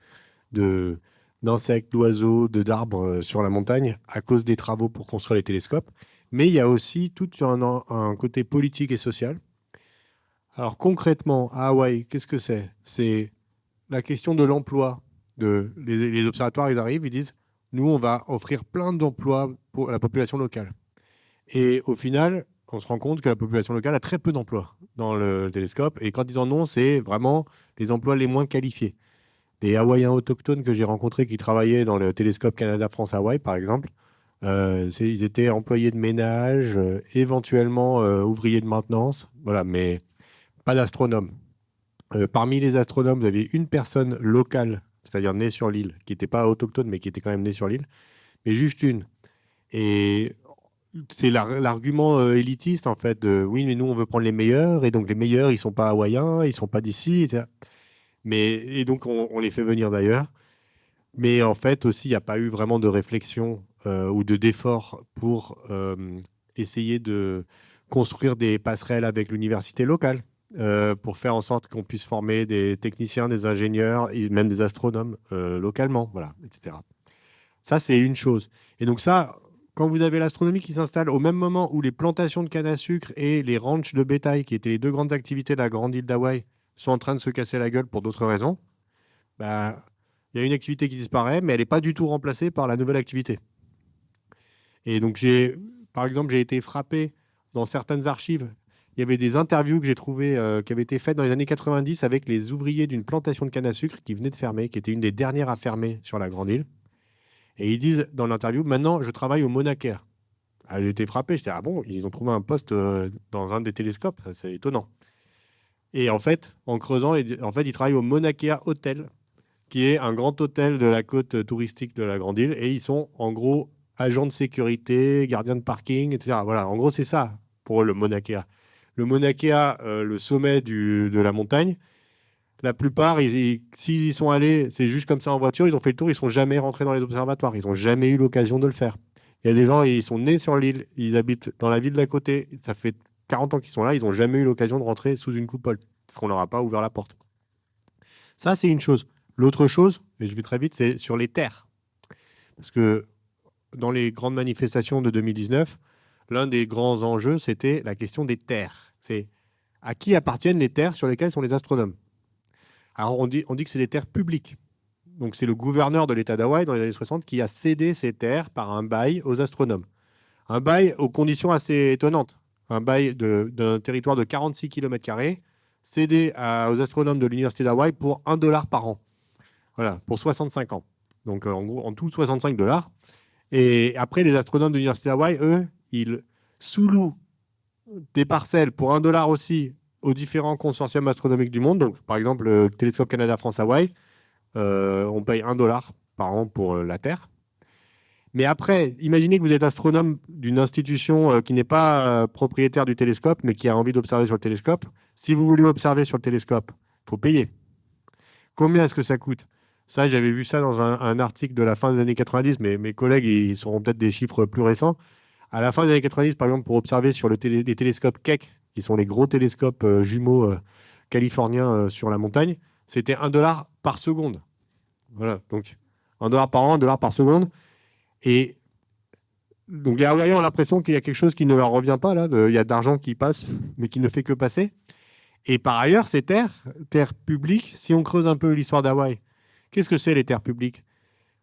d'insectes, d'oiseaux, d'arbres sur la montagne à cause des travaux pour construire les télescopes. Mais il y a aussi tout un côté politique et social. Alors concrètement, à Hawaï, qu'est-ce que c'est? C'est la question de l'emploi. Les observatoires, ils arrivent, ils disent, nous, on va offrir plein d'emplois pour la population locale. Et au final, on se rend compte que la population locale a très peu d'emplois dans le télescope. Et quand ils en ont, c'est vraiment les emplois les moins qualifiés. Les Hawaïens autochtones que j'ai rencontrés qui travaillaient dans le télescope Canada-France-Hawaï, par exemple, ils étaient employés de ménage, éventuellement ouvriers de maintenance, voilà, mais pas d'astronomes. Parmi les astronomes, vous avez une personne locale, c'est-à-dire née sur l'île, qui n'était pas autochtone, mais qui était quand même née sur l'île, mais juste une. Et c'est l'argument élitiste, en fait, de oui, mais nous, on veut prendre les meilleurs, et donc les meilleurs, ils ne sont pas hawaïens, ils ne sont pas d'ici, etc. Et donc, on les fait venir d'ailleurs. Mais en fait, aussi, il n'y a pas eu vraiment de réflexion ou d'effort pour essayer de construire des passerelles avec l'université locale, pour faire en sorte qu'on puisse former des techniciens, des ingénieurs, et même des astronomes localement, voilà, etc. Ça, c'est une chose. Et donc ça, quand vous avez l'astronomie qui s'installe au même moment où les plantations de canne à sucre et les ranchs de bétail, qui étaient les deux grandes activités de la grande île d'Hawaï, sont en train de se casser la gueule pour d'autres raisons, bah, il y a une activité qui disparaît, mais elle n'est pas du tout remplacée par la nouvelle activité. Et donc, par exemple, j'ai été frappé dans certaines archives. Il y avait des interviews que j'ai trouvées qui avaient été faites dans les années 90 avec les ouvriers d'une plantation de canne à sucre qui venait de fermer, qui était une des dernières à fermer sur la Grande Île. Et ils disent dans l'interview, maintenant, je travaille au Mauna Kea. Ah, j'ai été frappé, j'étais, ah bon, ils ont trouvé un poste dans un des télescopes, c'est étonnant. Et en fait, en creusant, ils travaillent au Mauna Kea Hotel, qui est un grand hôtel de la côte touristique de la Grande Île, et ils sont en gros agents de sécurité, gardiens de parking, etc. Voilà, en gros, c'est ça pour eux, le Mauna Kea. Le Mauna Kea, le sommet de la montagne, la plupart, s'ils y sont allés, c'est juste comme ça en voiture, ils ont fait le tour, ils ne sont jamais rentrés dans les observatoires, ils n'ont jamais eu l'occasion de le faire. Il y a des gens, ils sont nés sur l'île, ils habitent dans la ville d'à côté, ça fait 40 ans qu'ils sont là, ils n'ont jamais eu l'occasion de rentrer sous une coupole, parce qu'on ne leur a pas ouvert la porte. Ça, c'est une chose. L'autre chose, et je vais très vite, c'est sur les terres. Parce que dans les grandes manifestations de 2019, l'un des grands enjeux, c'était la question des terres. C'est à qui appartiennent les terres sur lesquelles sont les astronomes. Alors, on dit que c'est des terres publiques. Donc, c'est le gouverneur de l'État d'Hawaï dans les années 60 qui a cédé ces terres par un bail aux astronomes. Un bail aux conditions assez étonnantes. Un bail d'un territoire de 46 km² cédé aux astronomes de l'Université d'Hawaï pour $1 par an. Voilà, pour 65 ans. Donc, en gros, en tout, $65. Et après, les astronomes de l'Université d'Hawaï, eux, ils sous-louent des parcelles pour $1 aussi aux différents consortiums astronomiques du monde. Donc, par exemple, le Télescope Canada-France-Hawaï, on paye $1 par an pour la Terre. Mais après, imaginez que vous êtes astronome d'une institution qui n'est pas propriétaire du télescope, mais qui a envie d'observer sur le télescope. Si vous voulez observer sur le télescope, il faut payer. Combien est-ce que ça coûte? Ça, j'avais vu ça dans un article de la fin des années 90, mais mes collègues, ils sauront peut-être des chiffres plus récents. À la fin des années 90, par exemple, pour observer sur les télescopes Keck, qui sont les gros télescopes jumeaux californiens sur la montagne, c'était $1 par seconde. Voilà, donc $1 par an, $1 par seconde. Et donc les Hawaïens ont l'impression qu'il y a quelque chose qui ne leur revient pas, là. Il y a de l'argent qui passe, mais qui ne fait que passer. Et par ailleurs, ces terres publiques, si on creuse un peu l'histoire d'Hawaï, qu'est-ce que c'est les terres publiques?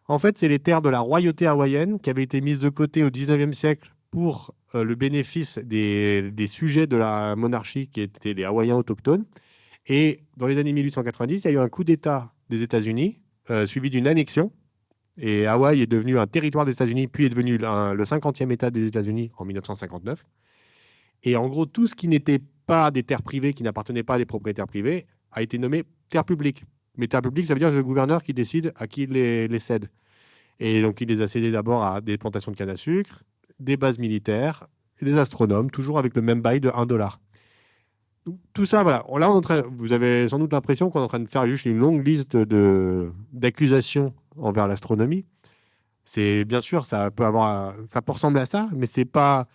En fait, c'est les terres de la royauté hawaïenne qui avaient été mises de côté au 19e siècle pour le bénéfice des sujets de la monarchie qui étaient les Hawaïens autochtones. Et dans les années 1890, il y a eu un coup d'État des États-Unis, suivi d'une annexion. Et Hawaï est devenu un territoire des États-Unis, puis est devenu le 50e État des États-Unis en 1959. Et en gros, tout ce qui n'était pas des terres privées, qui n'appartenaient pas à des propriétaires privés, a été nommé terre publique. Mais terre publique, ça veut dire que c'est le gouverneur qui décide à qui il les cède. Et donc, il les a cédés d'abord à des plantations de canne à sucre, des bases militaires, et des astronomes, toujours avec le même bail de $1. Donc, tout ça, voilà. Là, vous avez sans doute l'impression qu'on est en train de faire juste une longue liste d'accusations envers l'astronomie. C'est bien sûr, ça peut ressembler à ça, mais c'est pas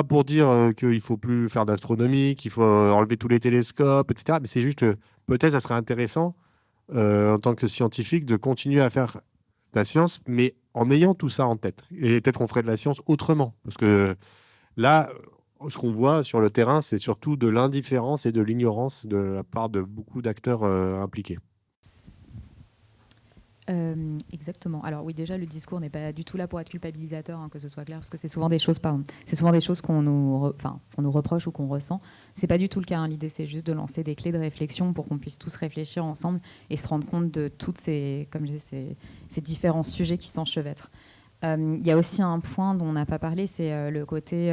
pour dire qu'il faut plus faire d'astronomie, qu'il faut enlever tous les télescopes, etc. Mais c'est juste, peut-être, ça serait intéressant en tant que scientifique de continuer à faire de la science, mais en ayant tout ça en tête. Et peut-être on ferait de la science autrement, parce que là, ce qu'on voit sur le terrain, c'est surtout de l'indifférence et de l'ignorance de la part de beaucoup d'acteurs impliqués. Exactement. Alors oui, déjà le discours n'est pas du tout là pour être culpabilisateur, hein, que ce soit clair, parce que c'est souvent des choses, qu'on nous reproche ou qu'on ressent. C'est pas du tout le cas, hein. L'idée, c'est juste de lancer des clés de réflexion pour qu'on puisse tous réfléchir ensemble et se rendre compte de toutes ces différents sujets qui s'enchevêtrent. Il y a aussi un point dont on n'a pas parlé, c'est le côté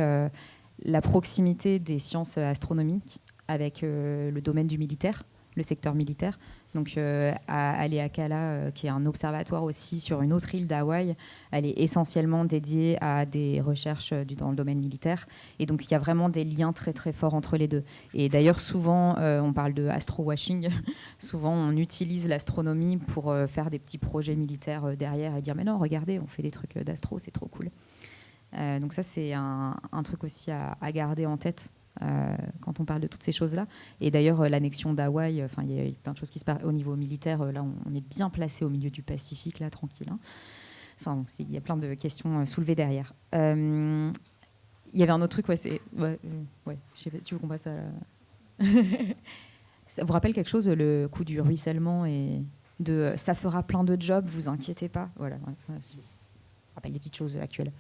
la proximité des sciences astronomiques avec le domaine du militaire, le secteur militaire. Donc à Haleakala, qui est un observatoire aussi sur une autre île d'Hawaï, elle est essentiellement dédiée à des recherches dans le domaine militaire. Et donc il y a vraiment des liens très très forts entre les deux. Et d'ailleurs souvent, on parle de astro-washing, souvent on utilise l'astronomie pour faire des petits projets militaires derrière et dire mais non, regardez, on fait des trucs d'astro, c'est trop cool. Donc ça c'est un truc aussi à garder en tête. Quand on parle de toutes ces choses-là. Et d'ailleurs, l'annexion d'Hawaï, il y a plein de choses qui se passent au niveau militaire. Là, on est bien placé au milieu du Pacifique, là, tranquille. Hein. Enfin, il y a plein de questions soulevées derrière. Il y avait un autre truc, tu veux qu'on passe à... Ça vous rappelle quelque chose, le coup du ruissellement et de ça fera plein de jobs, vous inquiétez pas. Voilà, ça rappelle des petites choses actuelles.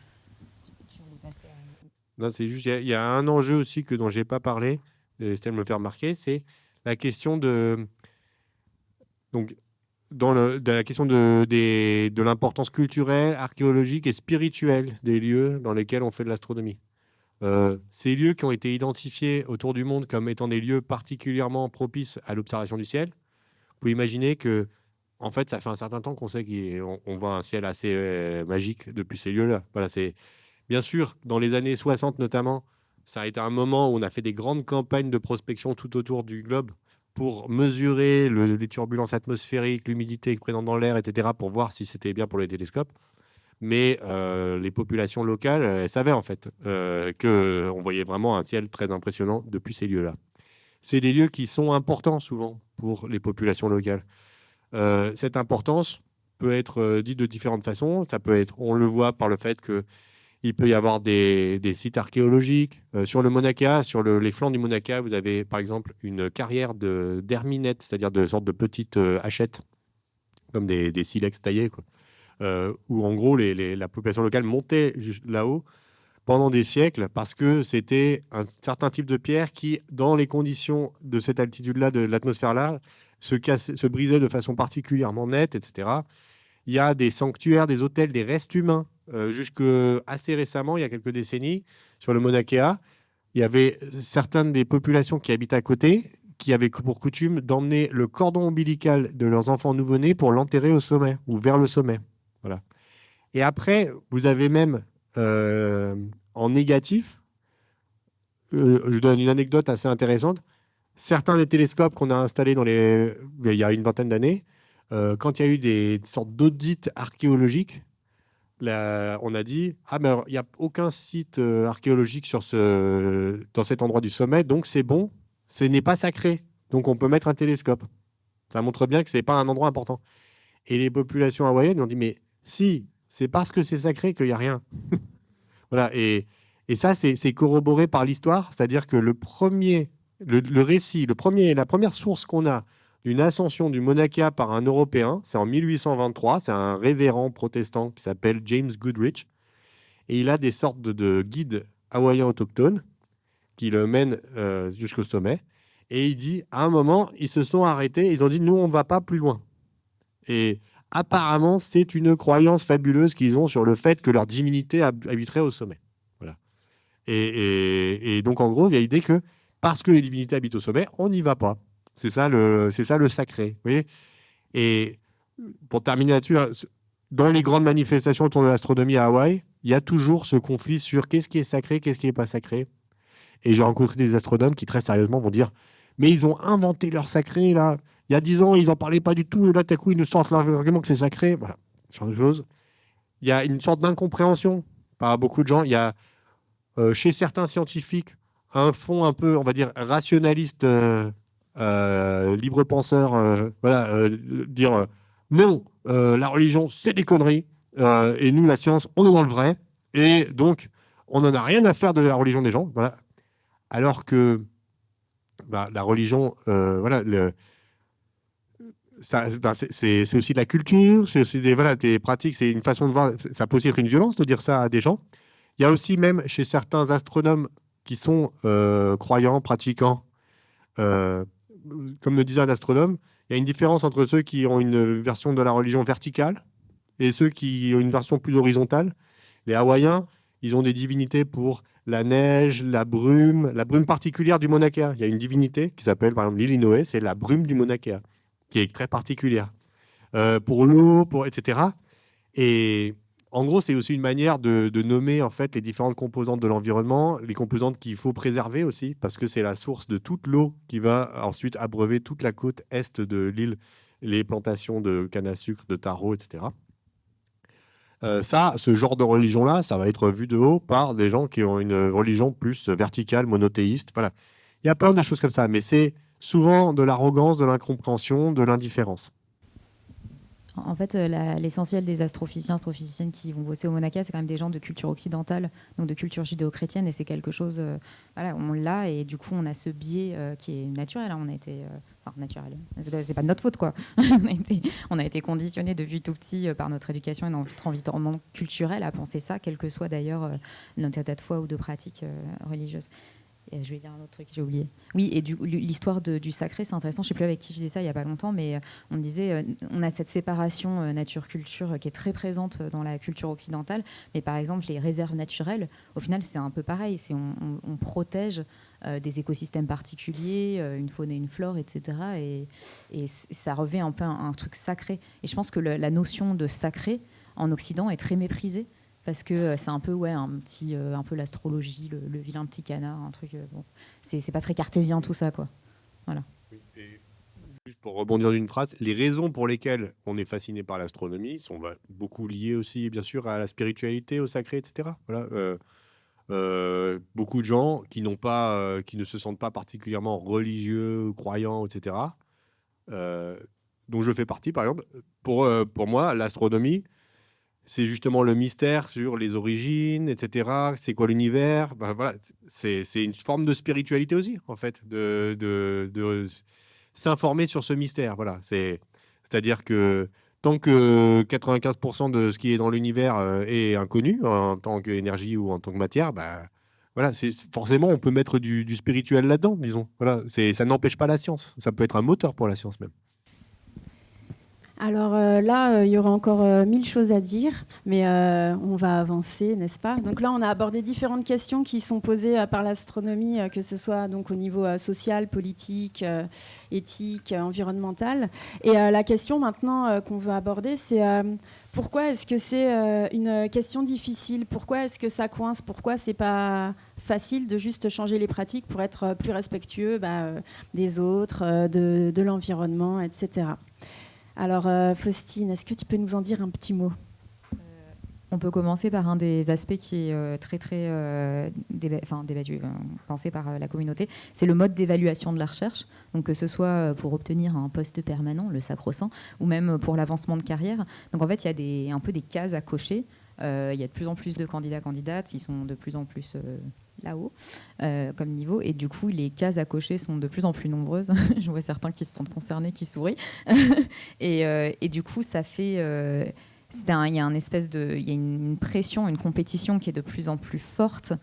Non, c'est juste, il y a un enjeu aussi dont je n'ai pas parlé, Estelle me fait remarquer, c'est la question de la question de l'importance culturelle, archéologique et spirituelle des lieux dans lesquels on fait de l'astronomie. Ces lieux qui ont été identifiés autour du monde comme étant des lieux particulièrement propices à l'observation du ciel, vous pouvez imaginer que, en fait, ça fait un certain temps qu'on sait qu'on voit un ciel assez magique depuis ces lieux-là. Voilà, c'est... Bien sûr, dans les années 60 notamment, ça a été un moment où on a fait des grandes campagnes de prospection tout autour du globe pour mesurer les turbulences atmosphériques, l'humidité présente dans l'air, etc., pour voir si c'était bien pour les télescopes. Mais les populations locales, elles savaient en fait qu'on voyait vraiment un ciel très impressionnant depuis ces lieux-là. C'est des lieux qui sont importants souvent pour les populations locales. Cette importance peut être dite de différentes façons. Ça peut être, on le voit par le fait qu'il peut y avoir des sites archéologiques. Sur le Mauna Kea, sur les flancs du Mauna Kea, vous avez par exemple une carrière d'herminettes, c'est-à-dire de sortes de petites hachettes, comme des silex taillés, quoi. Où en gros la population locale montait juste là-haut pendant des siècles parce que c'était un certain type de pierre qui, dans les conditions de cette altitude-là, de l'atmosphère-là, se brisait de façon particulièrement nette, etc. Il y a des sanctuaires, des hôtels, des restes humains. Jusque assez récemment, il y a quelques décennies, sur le Mauna Kea, il y avait certaines des populations qui habitaient à côté qui avaient pour coutume d'emmener le cordon ombilical de leurs enfants nouveau-nés pour l'enterrer au sommet ou vers le sommet. Voilà. Et après, vous avez même en négatif, je donne une anecdote assez intéressante. Certains des télescopes qu'on a installés il y a une vingtaine d'années, quand il y a eu des sortes d'audits archéologiques, on a dit ben, il n'y a aucun site archéologique dans cet endroit du sommet, donc c'est bon, ce n'est pas sacré, donc on peut mettre un télescope. Ça montre bien que ce n'est pas un endroit important. Et les populations hawaïennes ont dit mais si, c'est parce que c'est sacré qu'il n'y a rien. Voilà, et ça, c'est corroboré par l'histoire, c'est-à-dire que le récit, la première source qu'on a d'une ascension du Mauna Kea par un Européen, c'est en 1823, c'est un révérend protestant qui s'appelle James Goodrich, et il a des sortes de guides hawaïens autochtones qui le mènent jusqu'au sommet, et il dit, à un moment, ils se sont arrêtés, ils ont dit, nous, on ne va pas plus loin. Et apparemment, c'est une croyance fabuleuse qu'ils ont sur le fait que leur divinité habiterait au sommet. Voilà. Et donc, en gros, il y a l'idée que parce que les divinités habitent au sommet, on n'y va pas. C'est ça le sacré. Vous voyez. Et pour terminer là-dessus, dans les grandes manifestations autour de l'astronomie à Hawaï, il y a toujours ce conflit sur qu'est-ce qui est sacré, qu'est-ce qui n'est pas sacré. Et j'ai rencontré des astronomes qui, très sérieusement, vont dire « Mais ils ont inventé leur sacré, là. Il y a 10 ans, ils n'en parlaient pas du tout. Et là, tout à coup, ils nous sortent l'argument que c'est sacré. » Voilà, ce genre de choses. Il y a une sorte d'incompréhension par beaucoup de gens. Il y a, chez certains scientifiques, un fond un peu, on va dire, rationaliste, libre-penseur, dire non, la religion, c'est des conneries. Et nous, la science, on est dans le vrai. Et donc, on n'en a rien à faire de la religion des gens. Voilà. Alors que la religion, c'est aussi de la culture, c'est aussi des pratiques, c'est une façon de voir. Ça peut aussi être une violence de dire ça à des gens. Il y a aussi même chez certains astronomes qui sont croyants, pratiquants, comme le disait un astronome, il y a une différence entre ceux qui ont une version de la religion verticale et ceux qui ont une version plus horizontale. Les Hawaïens, ils ont des divinités pour la neige, la brume particulière du Mauna Kea. Il y a une divinité qui s'appelle, par exemple, l'Illinois, c'est la brume du Mauna Kea, qui est très particulière. Pour l'eau, etc. Et en gros, c'est aussi une manière de nommer en fait les différentes composantes de l'environnement, les composantes qu'il faut préserver aussi, parce que c'est la source de toute l'eau qui va ensuite abreuver toute la côte est de l'île, les plantations de canne à sucre, de taro, etc. Ce genre de religion-là, ça va être vu de haut par des gens qui ont une religion plus verticale, monothéiste. Voilà. Il y a plein de choses comme ça, mais c'est souvent de l'arrogance, de l'incompréhension, de l'indifférence. En fait, l'essentiel des astrophysiciens, astrophysiciennes qui vont bosser au Mauna Kea, c'est quand même des gens de culture occidentale, donc de culture judéo-chrétienne, et c'est quelque chose, on l'a, et du coup, on a ce biais qui est naturel. On a été, naturel, c'est pas de notre faute, quoi. on a été conditionnés depuis tout petit par notre éducation et notre environnement culturel à penser ça, quel que soit d'ailleurs notre état de foi ou de pratique religieuse. Et je vais dire un autre truc que j'ai oublié. Oui, et l'histoire du sacré, c'est intéressant. Je ne sais plus avec qui je disais ça il n'y a pas longtemps, mais on disait, on a cette séparation nature-culture qui est très présente dans la culture occidentale. Mais par exemple, les réserves naturelles, au final, c'est un peu pareil. On protège des écosystèmes particuliers, une faune et une flore, etc. Et ça revêt un peu un truc sacré. Et je pense que la notion de sacré en Occident est très méprisée. Parce que c'est un peu, un peu l'astrologie, le vilain petit canard, un truc. Bon, c'est pas très cartésien tout ça, quoi. Voilà. Oui, et juste pour rebondir d'une phrase, les raisons pour lesquelles on est fasciné par l'astronomie sont beaucoup liées aussi, bien sûr, à la spiritualité, au sacré, etc. Voilà. Beaucoup de gens qui ne se sentent pas particulièrement religieux, croyants, etc. Dont je fais partie, par exemple. Pour moi, l'astronomie, c'est justement le mystère sur les origines, etc. C'est quoi l'univers? Voilà, c'est une forme de spiritualité aussi, en fait, de s'informer sur ce mystère. Voilà, c'est-à-dire que tant que 95% de ce qui est dans l'univers est inconnu en tant qu'énergie ou en tant que matière, voilà, forcément, on peut mettre du spirituel là-dedans, disons. Voilà, ça n'empêche pas la science. Ça peut être un moteur pour la science même. Alors là, il y aura encore 1000 choses à dire, mais on va avancer, n'est-ce pas? Donc là, on a abordé différentes questions qui sont posées par l'astronomie, que ce soit donc au niveau social, politique, éthique, environnemental. Et la question maintenant qu'on veut aborder, c'est pourquoi est-ce que c'est une question difficile? Pourquoi est-ce que ça coince? Pourquoi c'est pas facile de juste changer les pratiques pour être plus respectueux des autres, de l'environnement, etc. Alors, Faustine, est-ce que tu peux nous en dire un petit mot? On peut commencer par un des aspects qui est très débattu, pensé par la communauté. C'est le mode d'évaluation de la recherche. Donc, que ce soit pour obtenir un poste permanent, le sacro-saint, ou même pour l'avancement de carrière. Donc, en fait, il y a un peu des cases à cocher. Il y a de plus en plus de candidates. Ils sont de plus en plus là-haut comme niveau. Et du coup, les cases à cocher sont de plus en plus nombreuses. Je vois certains qui se sentent concernés, qui sourient. et du coup, ça fait... il y a une pression, une compétition qui est de plus en plus forte.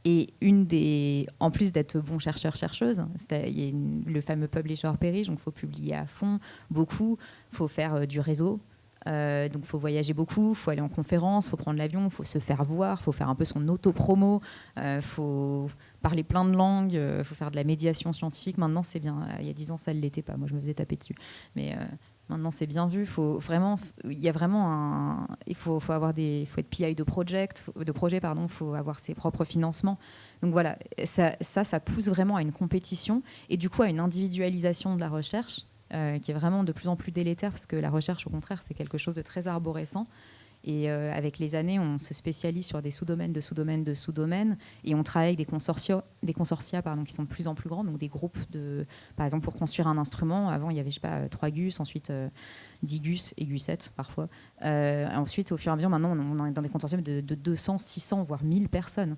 Et en plus d'être bon chercheur-chercheuse, il y a le fameux publisher périge, donc il faut publier à fond, beaucoup, il faut faire du réseau. Donc il faut voyager beaucoup, il faut aller en conférence, il faut prendre l'avion, il faut se faire voir, il faut faire un peu son auto-promo, il faut parler plein de langues, il faut faire de la médiation scientifique. Maintenant, c'est bien. Il y a 10 ans, ça ne l'était pas. Moi, je me faisais taper dessus. Mais maintenant, c'est bien vu. Il faut être PI de projet, il faut avoir ses propres financements. Donc voilà, ça pousse vraiment à une compétition et du coup à une individualisation de la recherche. Qui est vraiment de plus en plus délétère parce que la recherche, au contraire, c'est quelque chose de très arborescent. Et avec les années, on se spécialise sur des sous-domaines de sous-domaines de sous-domaines et on travaille avec des consortia qui sont de plus en plus grands, donc des groupes par exemple, pour construire un instrument. Avant, il y avait, 3 gus, ensuite 10 gus et gus7 parfois. Ensuite, au fur et à mesure, maintenant, on est dans des consortiums de 200, 600, voire 1000 personnes.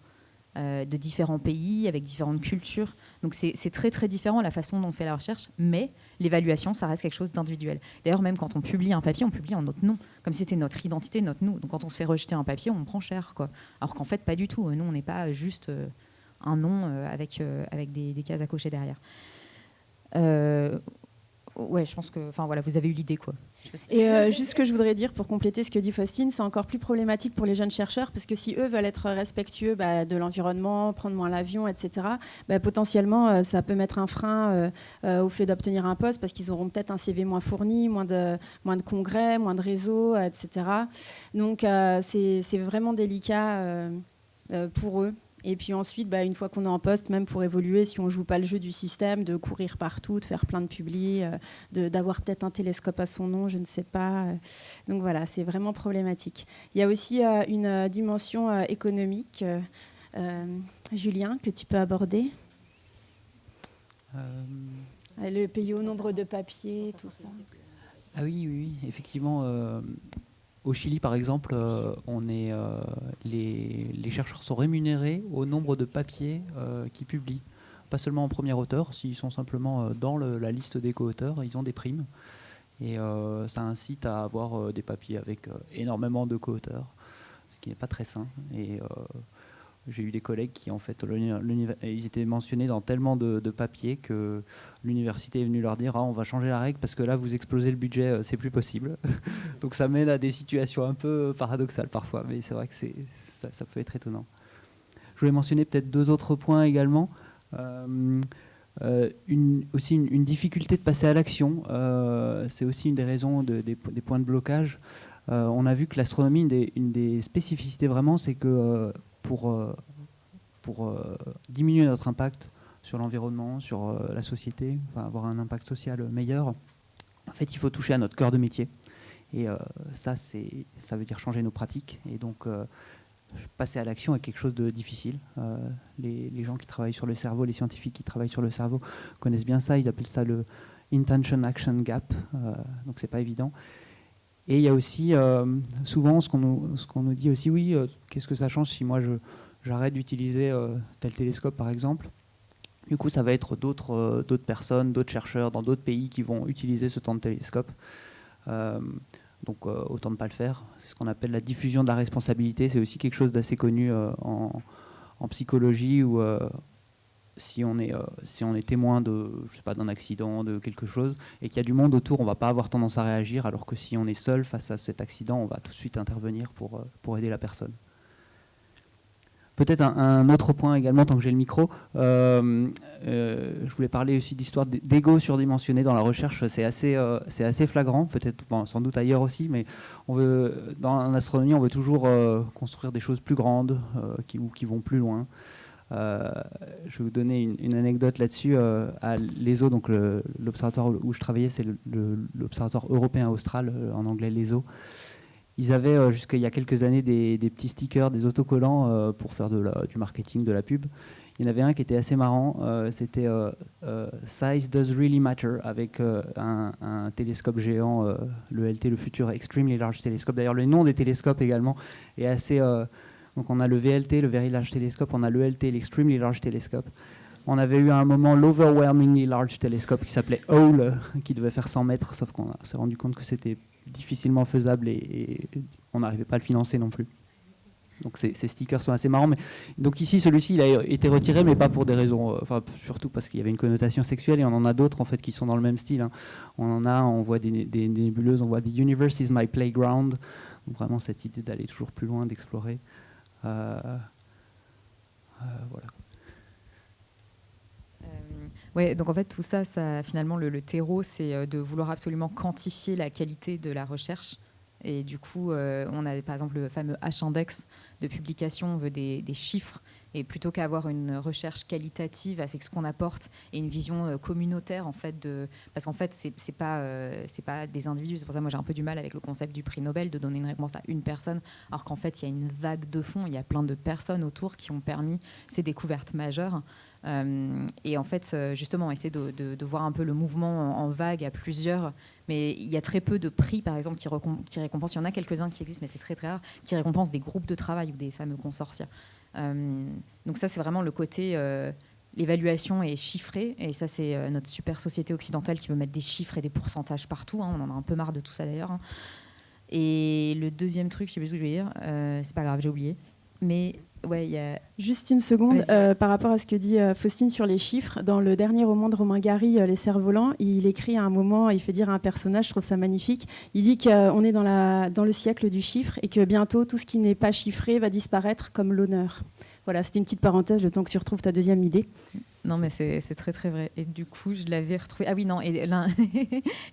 De différents pays, avec différentes cultures. Donc c'est très très différent la façon dont on fait la recherche, mais l'évaluation, ça reste quelque chose d'individuel. D'ailleurs, même quand on publie un papier, on publie en notre nom, comme si c'était notre identité, notre nous. Donc quand on se fait rejeter un papier, on prend cher, quoi. Alors qu'en fait, pas du tout. Nous, on n'est pas juste un nom avec des cases à cocher derrière. Ouais, je pense que, vous avez eu l'idée, quoi. Et juste ce que je voudrais dire pour compléter ce que dit Faustine, c'est encore plus problématique pour les jeunes chercheurs parce que si eux veulent être respectueux de l'environnement, prendre moins l'avion, etc., potentiellement ça peut mettre un frein au fait d'obtenir un poste parce qu'ils auront peut-être un CV moins fourni, moins de congrès, moins de réseaux, etc. Donc c'est vraiment délicat pour eux. Et puis ensuite, une fois qu'on est en poste, même pour évoluer, si on ne joue pas le jeu du système, de courir partout, de faire plein de publis, d'avoir peut-être un télescope à son nom, je ne sais pas. Donc voilà, c'est vraiment problématique. Il y a aussi une dimension économique, Julien, que tu peux aborder. Le pays au nombre de papiers, tout ça. Ah oui, effectivement. Au Chili, par exemple, les chercheurs sont rémunérés au nombre de papiers qu'ils publient. Pas seulement en premier auteur, s'ils sont simplement dans la liste des co-auteurs, ils ont des primes. Et ça incite à avoir des papiers avec énormément de co-auteurs, ce qui n'est pas très sain. Et j'ai eu des collègues qui, en fait, ils étaient mentionnés dans tellement de papiers que l'université est venue leur dire on va changer la règle parce que là, vous explosez le budget, c'est plus possible. Donc ça mène à des situations un peu paradoxales parfois, mais c'est vrai que ça peut être étonnant. Je voulais mentionner peut-être 2 autres points également. Aussi une difficulté de passer à l'action. C'est aussi une des raisons des points de blocage. On a vu que l'astronomie, une des spécificités vraiment, c'est que pour diminuer notre impact sur l'environnement, sur la société, avoir un impact social meilleur, en fait, il faut toucher à notre cœur de métier. Et ça veut dire changer nos pratiques. Et donc, passer à l'action est quelque chose de difficile. Les gens qui travaillent sur le cerveau, les scientifiques qui travaillent sur le cerveau connaissent bien ça. Ils appellent ça le intention-action gap. Donc, c'est pas évident. Et il y a aussi souvent ce qu'on nous dit aussi, qu'est-ce que ça change si moi j'arrête d'utiliser tel télescope par exemple. Du coup, ça va être d'autres personnes, d'autres chercheurs dans d'autres pays qui vont utiliser ce temps de télescope. Donc autant ne pas le faire. C'est ce qu'on appelle la diffusion de la responsabilité. C'est aussi quelque chose d'assez connu en psychologie où si on est témoin d'un accident, de quelque chose, et qu'il y a du monde autour, on ne va pas avoir tendance à réagir, alors que si on est seul face à cet accident, on va tout de suite intervenir pour aider la personne. Peut-être un autre point également, tant que j'ai le micro, je voulais parler aussi d'histoire d'ego surdimensionné dans la recherche. C'est assez flagrant, peut-être sans doute ailleurs aussi, mais en astronomie, on veut toujours construire des choses plus grandes qui vont plus loin. Je vais vous donner une anecdote là-dessus. À l'ESO, donc l'observatoire où je travaillais, c'est l'observatoire européen austral, en anglais l'ESO. Ils avaient jusqu'à il y a quelques années des petits stickers, des autocollants pour faire du marketing, de la pub. Il y en avait un qui était assez marrant, c'était Size Does Really Matter, avec un télescope géant, le LT, le futur Extremely Large Telescope. D'ailleurs, le nom des télescopes également est assez... donc on a le VLT, le Very Large Telescope, on a le LT, l'Extremely Large Telescope. On avait eu à un moment l'Overwhelmingly Large Telescope qui s'appelait OWL, qui devait faire 100 mètres, sauf qu'on s'est rendu compte que c'était difficilement faisable et on n'arrivait pas à le financer non plus. Donc ces stickers sont assez marrants. Mais donc ici, celui-ci, il a été retiré, mais pas pour des raisons... surtout parce qu'il y avait une connotation sexuelle, et on en a d'autres en fait, qui sont dans le même style. Hein. On voit des nébuleuses, on voit « The universe is my playground ». Donc vraiment cette idée d'aller toujours plus loin, d'explorer. Voilà. Ouais, donc en fait, tout ça, finalement, le terreau, c'est de vouloir absolument quantifier la qualité de la recherche. Et du coup, on a par exemple le fameux H-index de publication, on veut des chiffres. Et plutôt qu'avoir une recherche qualitative avec ce qu'on apporte et une vision communautaire, en fait, parce qu'en fait, c'est pas des individus. C'est pour ça que moi, j'ai un peu du mal avec le concept du prix Nobel, de donner une réponse à une personne, alors qu'en fait, il y a une vague de fond, il y a plein de personnes autour qui ont permis ces découvertes majeures. Et en fait, justement, essayer de voir un peu le mouvement en vague à plusieurs. Mais il y a très peu de prix, par exemple, qui récompensent. Il y en a quelques-uns qui existent, mais c'est très, très rare, qui récompensent des groupes de travail ou des fameux consortia. Donc ça, c'est vraiment le côté... l'évaluation est chiffrée, et ça, c'est notre super société occidentale qui veut mettre des chiffres et des pourcentages partout. Hein. On en a un peu marre de tout ça, d'ailleurs. Hein. Et le deuxième truc, je sais plus ce que je vais dire, c'est pas grave, j'ai oublié. Mais... ouais, y a... Juste une seconde, par rapport à ce que dit Faustine sur les chiffres, dans le dernier roman de Romain Gary, Les Cerfs-Volants, il écrit à un moment, il fait dire à un personnage, je trouve ça magnifique, il dit qu'on est dans le siècle du chiffre et que bientôt tout ce qui n'est pas chiffré va disparaître comme l'honneur. Voilà, c'était une petite parenthèse, le temps que tu retrouves ta deuxième idée. Non, mais c'est très, très vrai. Et du coup, je l'avais retrouvé... Ah oui, non, et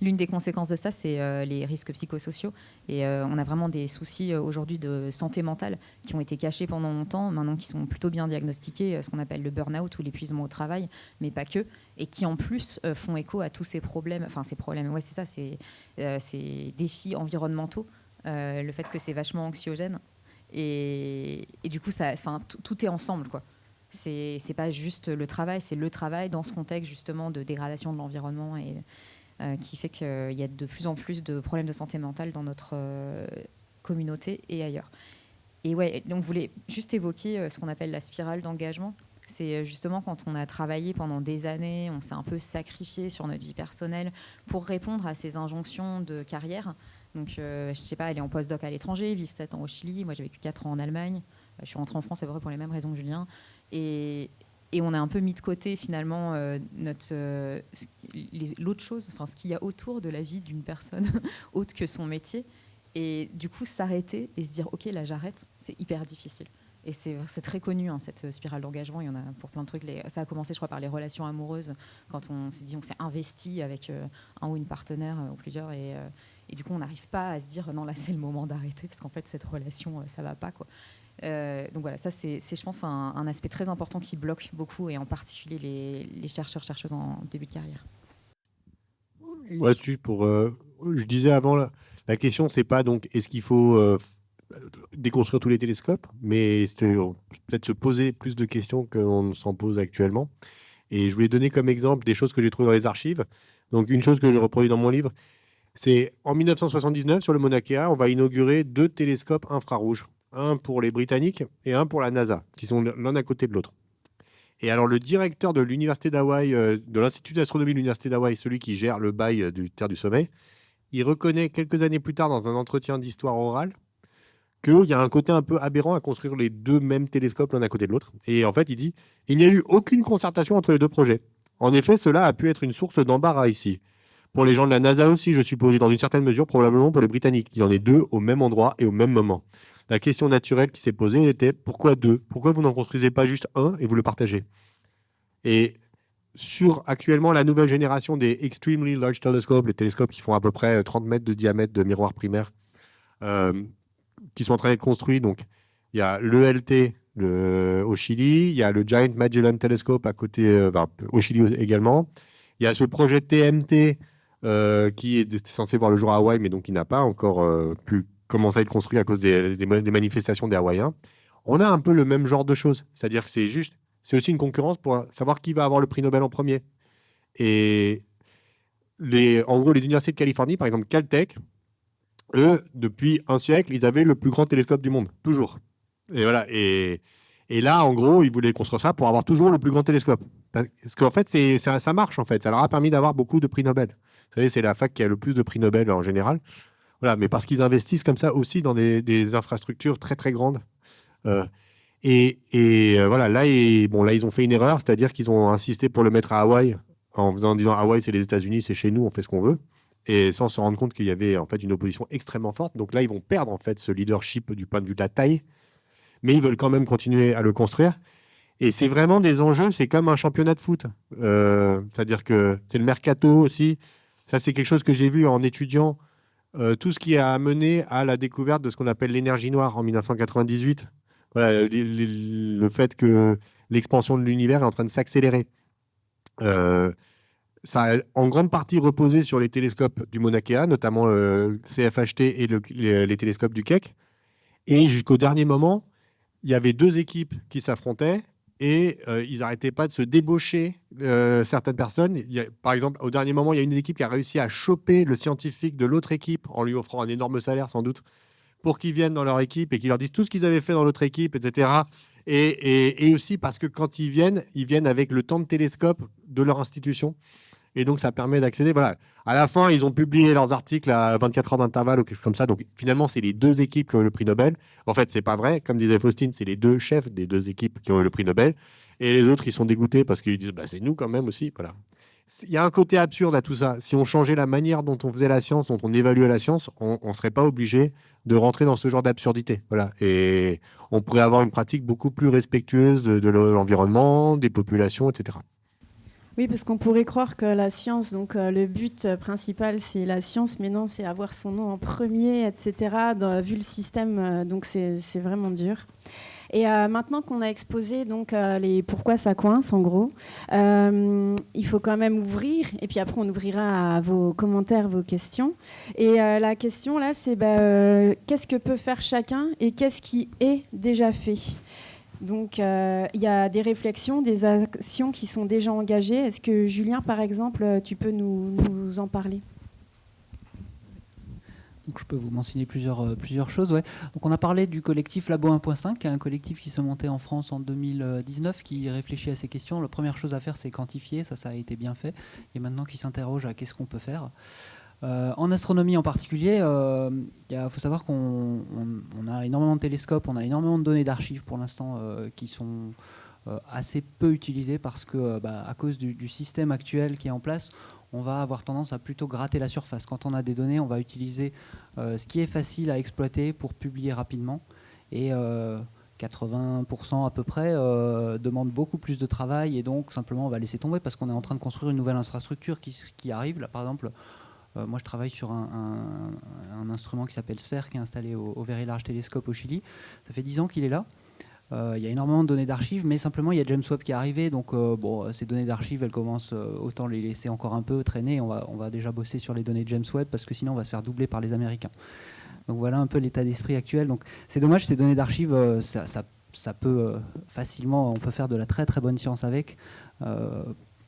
l'une des conséquences de ça, c'est les risques psychosociaux. Et on a vraiment des soucis aujourd'hui de santé mentale qui ont été cachés pendant longtemps, maintenant qui sont plutôt bien diagnostiqués, ce qu'on appelle le burn-out ou l'épuisement au travail, mais pas que, et qui en plus font écho à tous ces problèmes, ouais, c'est ça, ces défis environnementaux, le fait que c'est vachement anxiogène. Et du coup, tout est ensemble, quoi. C'est pas juste le travail, c'est le travail dans ce contexte justement de dégradation de l'environnement et qui fait qu'il y a de plus en plus de problèmes de santé mentale dans notre communauté et ailleurs. Et ouais, donc, on voulait juste évoquer ce qu'on appelle la spirale d'engagement. C'est justement quand on a travaillé pendant des années, on s'est un peu sacrifié sur notre vie personnelle pour répondre à ces injonctions de carrière. Donc, je sais pas, aller en postdoc à l'étranger, vivre 7 ans au Chili. Moi, j'ai vécu 4 ans en Allemagne. Je suis rentrée en France à peu près pour les mêmes raisons que Julien. Et on a un peu mis de côté, finalement, l'autre chose, ce qu'il y a autour de la vie d'une personne, autre que son métier. Et du coup, s'arrêter et se dire « Ok, là, j'arrête », c'est hyper difficile. Et c'est très connu, hein, cette spirale d'engagement. Il y en a pour plein de trucs. Ça a commencé, je crois, par les relations amoureuses, quand on s'est dit, on s'est investi avec un ou une partenaire ou plusieurs. Et du coup, on n'arrive pas à se dire non, là, c'est le moment d'arrêter, parce qu'en fait, cette relation, ça ne va pas, quoi. Donc voilà, ça, c'est je pense, un aspect très important qui bloque beaucoup, et en particulier les chercheurs-chercheuses en début de carrière. Ouais, je disais avant, la question, c'est pas donc est-ce qu'il faut déconstruire tous les télescopes, mais c'est peut-être se poser plus de questions qu'on s'en pose actuellement. Et je voulais donner comme exemple des choses que j'ai trouvées dans les archives. Donc une chose que je reproduis dans mon livre, c'est en 1979, sur le Mauna Kea, on va inaugurer 2 télescopes infrarouges. Un pour les Britanniques et un pour la NASA, qui sont l'un à côté de l'autre. Et alors, le directeur de l'Université d'Hawaï, de l'Institut d'astronomie de l'Université d'Hawaï, celui qui gère le bail du Terre du Sommet, il reconnaît quelques années plus tard, dans un entretien d'histoire orale, qu'il y a un côté un peu aberrant à construire les deux mêmes télescopes l'un à côté de l'autre. Et en fait, il dit, il n'y a eu aucune concertation entre les deux projets. En effet, cela a pu être une source d'embarras ici. Pour les gens de la NASA aussi, je suppose, et dans une certaine mesure, probablement pour les Britanniques. Il y en a deux au même endroit et au même moment. La question naturelle qui s'est posée était, pourquoi deux? Pourquoi vous n'en construisez pas juste un et vous le partagez? Et sur actuellement la nouvelle génération des Extremely Large Telescopes, les télescopes qui font à peu près 30 mètres de diamètre de miroir primaire, qui sont en train d'être construits. Donc, il y a l'ELT au Chili, il y a le Giant Magellan Telescope à côté, au Chili également. Il y a ce projet TMT qui est censé voir le jour à Hawaï, mais donc qui n'a pas encore pu commencer à être construit à cause des manifestations des Hawaïens. On a un peu le même genre de choses. C'est-à-dire que c'est aussi une concurrence pour savoir qui va avoir le prix Nobel en premier. Et en gros, les universités de Californie, par exemple Caltech, eux, depuis un siècle, ils avaient le plus grand télescope du monde, toujours. Et voilà. Et là, en gros, ils voulaient construire ça pour avoir toujours le plus grand télescope. Parce qu'en fait, ça marche, en fait. Ça leur a permis d'avoir beaucoup de prix Nobel. Vous savez, c'est la fac qui a le plus de prix Nobel en général. Voilà, mais parce qu'ils investissent comme ça aussi dans des infrastructures très, très grandes. Voilà, là, ils ont fait une erreur, c'est-à-dire qu'ils ont insisté pour le mettre à Hawaï, en disant Hawaï, c'est les États-Unis, c'est chez nous, on fait ce qu'on veut. Et sans se rendre compte qu'il y avait en fait une opposition extrêmement forte. Donc là, ils vont perdre en fait ce leadership du point de vue de la taille, mais ils veulent quand même continuer à le construire. Et c'est vraiment des enjeux, c'est comme un championnat de foot. C'est-à-dire que c'est le mercato aussi. Ça, c'est quelque chose que j'ai vu en étudiant tout ce qui a mené à la découverte de ce qu'on appelle l'énergie noire en 1998. Voilà, le fait que l'expansion de l'univers est en train de s'accélérer. Ça a en grande partie reposé sur les télescopes du Mauna Kea, notamment le CFHT et les télescopes du Keck. Et jusqu'au dernier moment, il y avait deux équipes qui s'affrontaient et ils n'arrêtaient pas de se débaucher certaines personnes. Par exemple, au dernier moment, il y a une équipe qui a réussi à choper le scientifique de l'autre équipe en lui offrant un énorme salaire, sans doute, pour qu'ils viennent dans leur équipe et qu'ils leur disent tout ce qu'ils avaient fait dans l'autre équipe, etc. Et aussi parce que quand ils viennent avec le temps de télescope de leur institution. Et donc, ça permet d'accéder. Voilà. À la fin, ils ont publié leurs articles à 24 heures d'intervalle ou quelque chose comme ça. Donc, finalement, c'est les deux équipes qui ont eu le prix Nobel. En fait, c'est pas vrai. Comme disait Faustine, c'est les deux chefs des deux équipes qui ont eu le prix Nobel. Et les autres, ils sont dégoûtés parce qu'ils disent c'est nous quand même aussi. Voilà. Il y a un côté absurde à tout ça. Si on changeait la manière dont on faisait la science, dont on évaluait la science, on ne serait pas obligé de rentrer dans ce genre d'absurdité. Voilà. Et on pourrait avoir une pratique beaucoup plus respectueuse de l'environnement, des populations, etc. Oui, parce qu'on pourrait croire que la science, donc le but principal, c'est la science, mais non, c'est avoir son nom en premier, etc. Vu le système, donc c'est vraiment dur. Et maintenant qu'on a exposé donc, les pourquoi ça coince, en gros, il faut quand même ouvrir, et puis après on ouvrira à vos commentaires, vos questions. Et la question là, c'est qu'est-ce que peut faire chacun et qu'est-ce qui est déjà fait ? Donc, il y a des réflexions, des actions qui sont déjà engagées. Est-ce que, Julien, par exemple, tu peux nous en parler ? Donc, je peux vous mentionner plusieurs choses. Ouais. Donc, on a parlé du collectif Labo 1.5, qui est un collectif qui se montait en France en 2019, qui réfléchit à ces questions. La première chose à faire, c'est quantifier. Ça a été bien fait. Et maintenant, qui s'interroge à qu'est-ce qu'on peut faire. En astronomie en particulier, faut savoir qu'on a énormément de télescopes, on a énormément de données d'archives pour l'instant qui sont assez peu utilisées parce que, à cause du système actuel qui est en place, on va avoir tendance à plutôt gratter la surface. Quand on a des données, on va utiliser ce qui est facile à exploiter pour publier rapidement. Et 80% à peu près demandent beaucoup plus de travail et donc simplement on va laisser tomber parce qu'on est en train de construire une nouvelle infrastructure qui arrive. Là, par exemple, moi, je travaille sur un instrument qui s'appelle SPHERE, qui est installé au Very Large Telescope au Chili. Ça fait 10 ans qu'il est là. Il y a énormément de données d'archives, mais simplement, il y a James Webb qui est arrivé. Donc, ces données d'archives, elles commencent, autant les laisser encore un peu traîner. On va déjà bosser sur les données de James Webb, parce que sinon, on va se faire doubler par les Américains. Donc, voilà un peu l'état d'esprit actuel. Donc, c'est dommage, ces données d'archives, ça peut facilement, on peut faire de la très, très bonne science avec.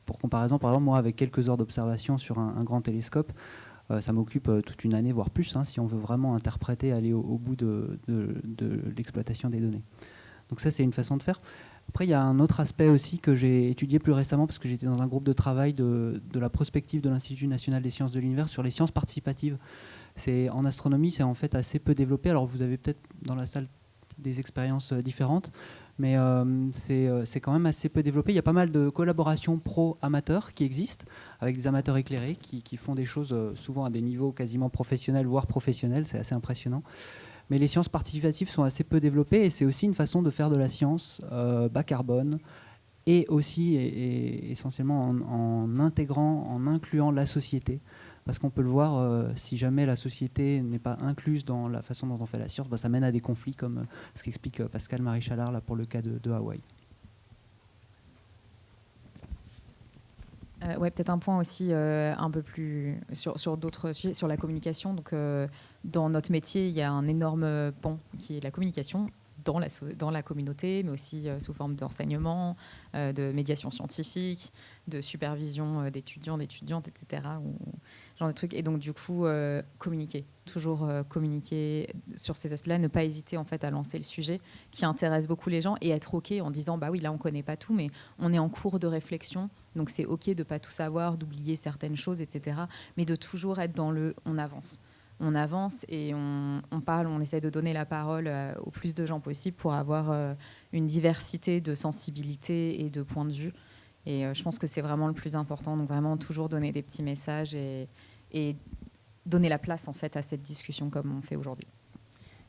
Pour comparaison, par exemple, moi, avec quelques heures d'observation sur un grand télescope, ça m'occupe toute une année, voire plus, si on veut vraiment interpréter, aller au bout de l'exploitation des données. Donc ça, c'est une façon de faire. Après, il y a un autre aspect aussi que j'ai étudié plus récemment parce que j'étais dans un groupe de travail de la prospective de l'Institut national des sciences de l'univers sur les sciences participatives. En astronomie, c'est en fait assez peu développé. Alors vous avez peut-être dans la salle des expériences différentes, mais c'est quand même assez peu développé. Il y a pas mal de collaborations pro-amateurs qui existent, avec des amateurs éclairés qui font des choses souvent à des niveaux quasiment professionnels, voire professionnels. C'est assez impressionnant. Mais les sciences participatives sont assez peu développées et c'est aussi une façon de faire de la science bas carbone et aussi et essentiellement en intégrant, en incluant la société. Parce qu'on peut le voir, si jamais la société n'est pas incluse dans la façon dont on fait la science, ça mène à des conflits comme ce qu'explique Pascal-Marie Chalard là, pour le cas de Hawaï. Ouais, peut-être un point aussi un peu plus sur d'autres sujets, sur la communication. Donc, dans notre métier, il y a un énorme pont qui est la communication dans la communauté, mais aussi sous forme d'enseignement, de médiation scientifique, de supervision d'étudiants, d'étudiantes, etc. Genre de trucs. Et donc, du coup, communiquer. Toujours communiquer sur ces aspects-là, ne pas hésiter en fait à lancer le sujet qui intéresse beaucoup les gens et être OK en disant bah oui, là, on ne connaît pas tout, mais on est en cours de réflexion. Donc, c'est OK de ne pas tout savoir, d'oublier certaines choses, etc. Mais de toujours être dans on avance. On avance et on parle, on essaie de donner la parole au plus de gens possible pour avoir une diversité de sensibilités et de points de vue. Et je pense que c'est vraiment le plus important. Donc vraiment toujours donner des petits messages et donner la place en fait à cette discussion comme on fait aujourd'hui.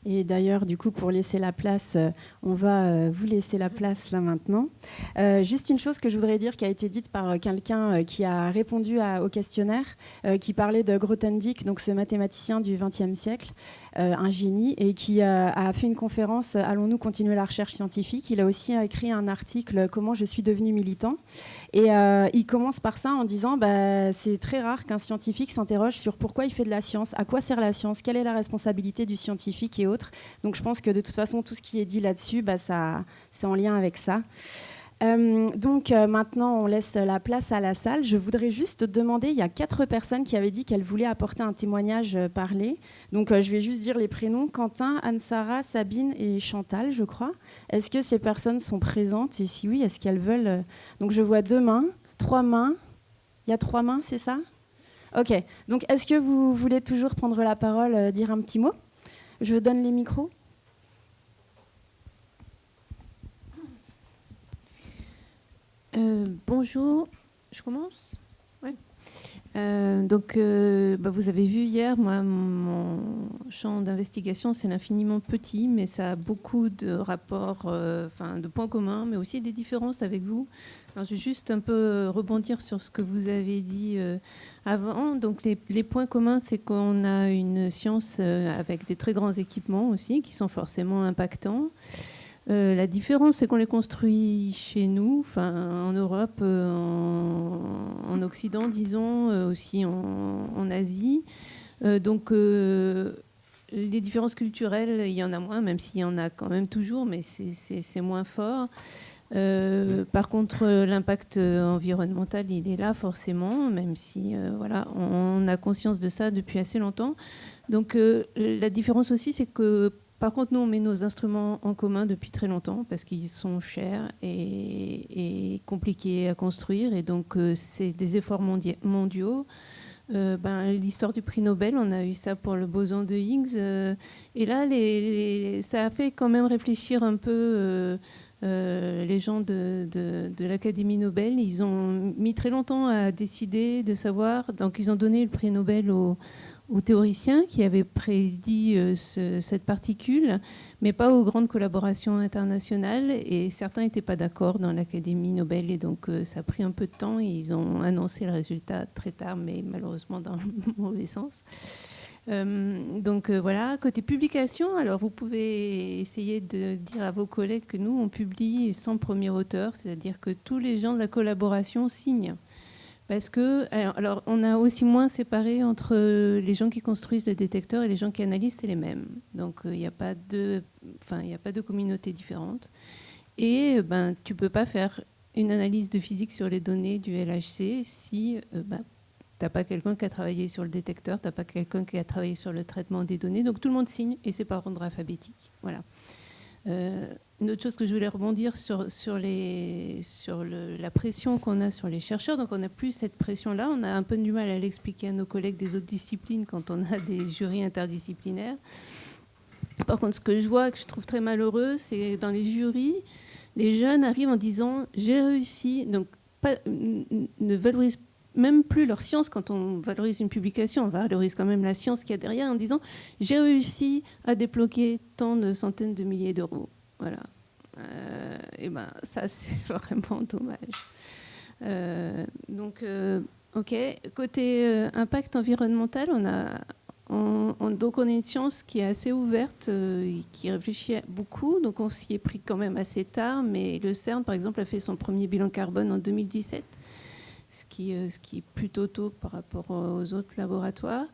Et d'ailleurs, du coup, pour laisser la place, on va vous laisser la place là maintenant. Juste une chose que je voudrais dire qui a été dite par quelqu'un qui a répondu au questionnaire, qui parlait de Grothendieck, donc ce mathématicien du XXe siècle, un génie, et qui a fait une conférence « Allons-nous continuer la recherche scientifique ?» Il a aussi écrit un article « Comment je suis devenu militant ?» Et il commence par ça en disant c'est très rare qu'un scientifique s'interroge sur pourquoi il fait de la science, à quoi sert la science, quelle est la responsabilité du scientifique et autres. Donc je pense que de toute façon, tout ce qui est dit là-dessus, c'est en lien avec ça. Donc maintenant, on laisse la place à la salle. Je voudrais juste demander, il y a 4 personnes qui avaient dit qu'elles voulaient apporter un témoignage parlé. Donc je vais juste dire les prénoms, Quentin, Anne-Sara, Sabine et Chantal, je crois. Est-ce que ces personnes sont présentes? Et si oui, est-ce qu'elles veulent... Donc je vois 2 mains, 3 mains. Il y a 3 mains, c'est ça? Ok. Donc est-ce que vous voulez toujours prendre la parole, dire un petit mot? Je donne les micros. Bonjour, je commence. Ouais. Donc, vous avez vu hier, moi, mon champ d'investigation, c'est l'infiniment petit, mais ça a beaucoup de rapports, de points communs, mais aussi des différences avec vous. Alors, je vais juste un peu rebondir sur ce que vous avez dit avant. Donc, les points communs, c'est qu'on a une science avec des très grands équipements aussi, qui sont forcément impactants. La différence, c'est qu'on les construit chez nous, en Europe, en Occident, disons, aussi en Asie. Donc, les différences culturelles, il y en a moins, même s'il y en a quand même toujours, mais c'est moins fort. Par contre, l'impact environnemental, il est là forcément, même si on a conscience de ça depuis assez longtemps. Donc, la différence aussi, c'est que par contre, nous, on met nos instruments en commun depuis très longtemps parce qu'ils sont chers et compliqués à construire. Et donc, c'est des efforts mondiaux. L'histoire du prix Nobel, on a eu ça pour le boson de Higgs. Et là, ça a fait quand même réfléchir un peu les gens de l'Académie Nobel. Ils ont mis très longtemps à décider de savoir. Donc, ils ont donné le prix Nobel aux théoriciens qui avaient prédit cette particule, mais pas aux grandes collaborations internationales. Et certains n'étaient pas d'accord dans l'Académie Nobel. Et donc, ça a pris un peu de temps. Et ils ont annoncé le résultat très tard, mais malheureusement dans le mauvais sens. Voilà. Côté publication, alors vous pouvez essayer de dire à vos collègues que nous, on publie sans premier auteur, c'est-à-dire que tous les gens de la collaboration signent. Parce que, alors, on a aussi moins séparé entre les gens qui construisent les détecteurs et les gens qui analysent, c'est les mêmes. Donc, il n'y a pas de communauté différente. Et tu ne peux pas faire une analyse de physique sur les données du LHC si tu n'as pas quelqu'un qui a travaillé sur le détecteur, tu n'as pas quelqu'un qui a travaillé sur le traitement des données. Donc, tout le monde signe et c'est par ordre alphabétique. Voilà. une autre chose que je voulais rebondir sur la pression qu'on a sur les chercheurs. Donc on n'a plus cette pression-là. On a un peu du mal à l'expliquer à nos collègues des autres disciplines quand on a des jurys interdisciplinaires. Par contre, ce que je vois, que je trouve très malheureux, c'est dans les jurys, les jeunes arrivent en disant « j'ai réussi ». Donc ne valorisent même plus leur science. Quand on valorise une publication, on valorise quand même la science qu'il y a derrière en disant « j'ai réussi à débloquer tant de centaines de milliers d'euros ». Voilà. Et ben ça c'est vraiment dommage. Donc ok. Côté impact environnemental, donc on a une science qui est assez ouverte, qui réfléchit beaucoup. Donc on s'y est pris quand même assez tard. Mais le CERN par exemple a fait son premier bilan carbone en 2017, ce qui est plutôt tôt par rapport aux autres laboratoires.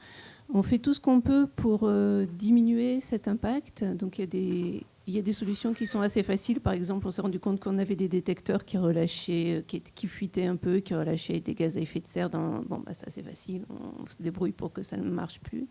On fait tout ce qu'on peut pour diminuer cet impact. Donc il y a des solutions qui sont assez faciles. Par exemple, on s'est rendu compte qu'on avait des détecteurs qui relâchaient, qui fuitaient un peu, qui relâchaient des gaz à effet de serre. Ça c'est facile, on se débrouille pour que ça ne marche plus.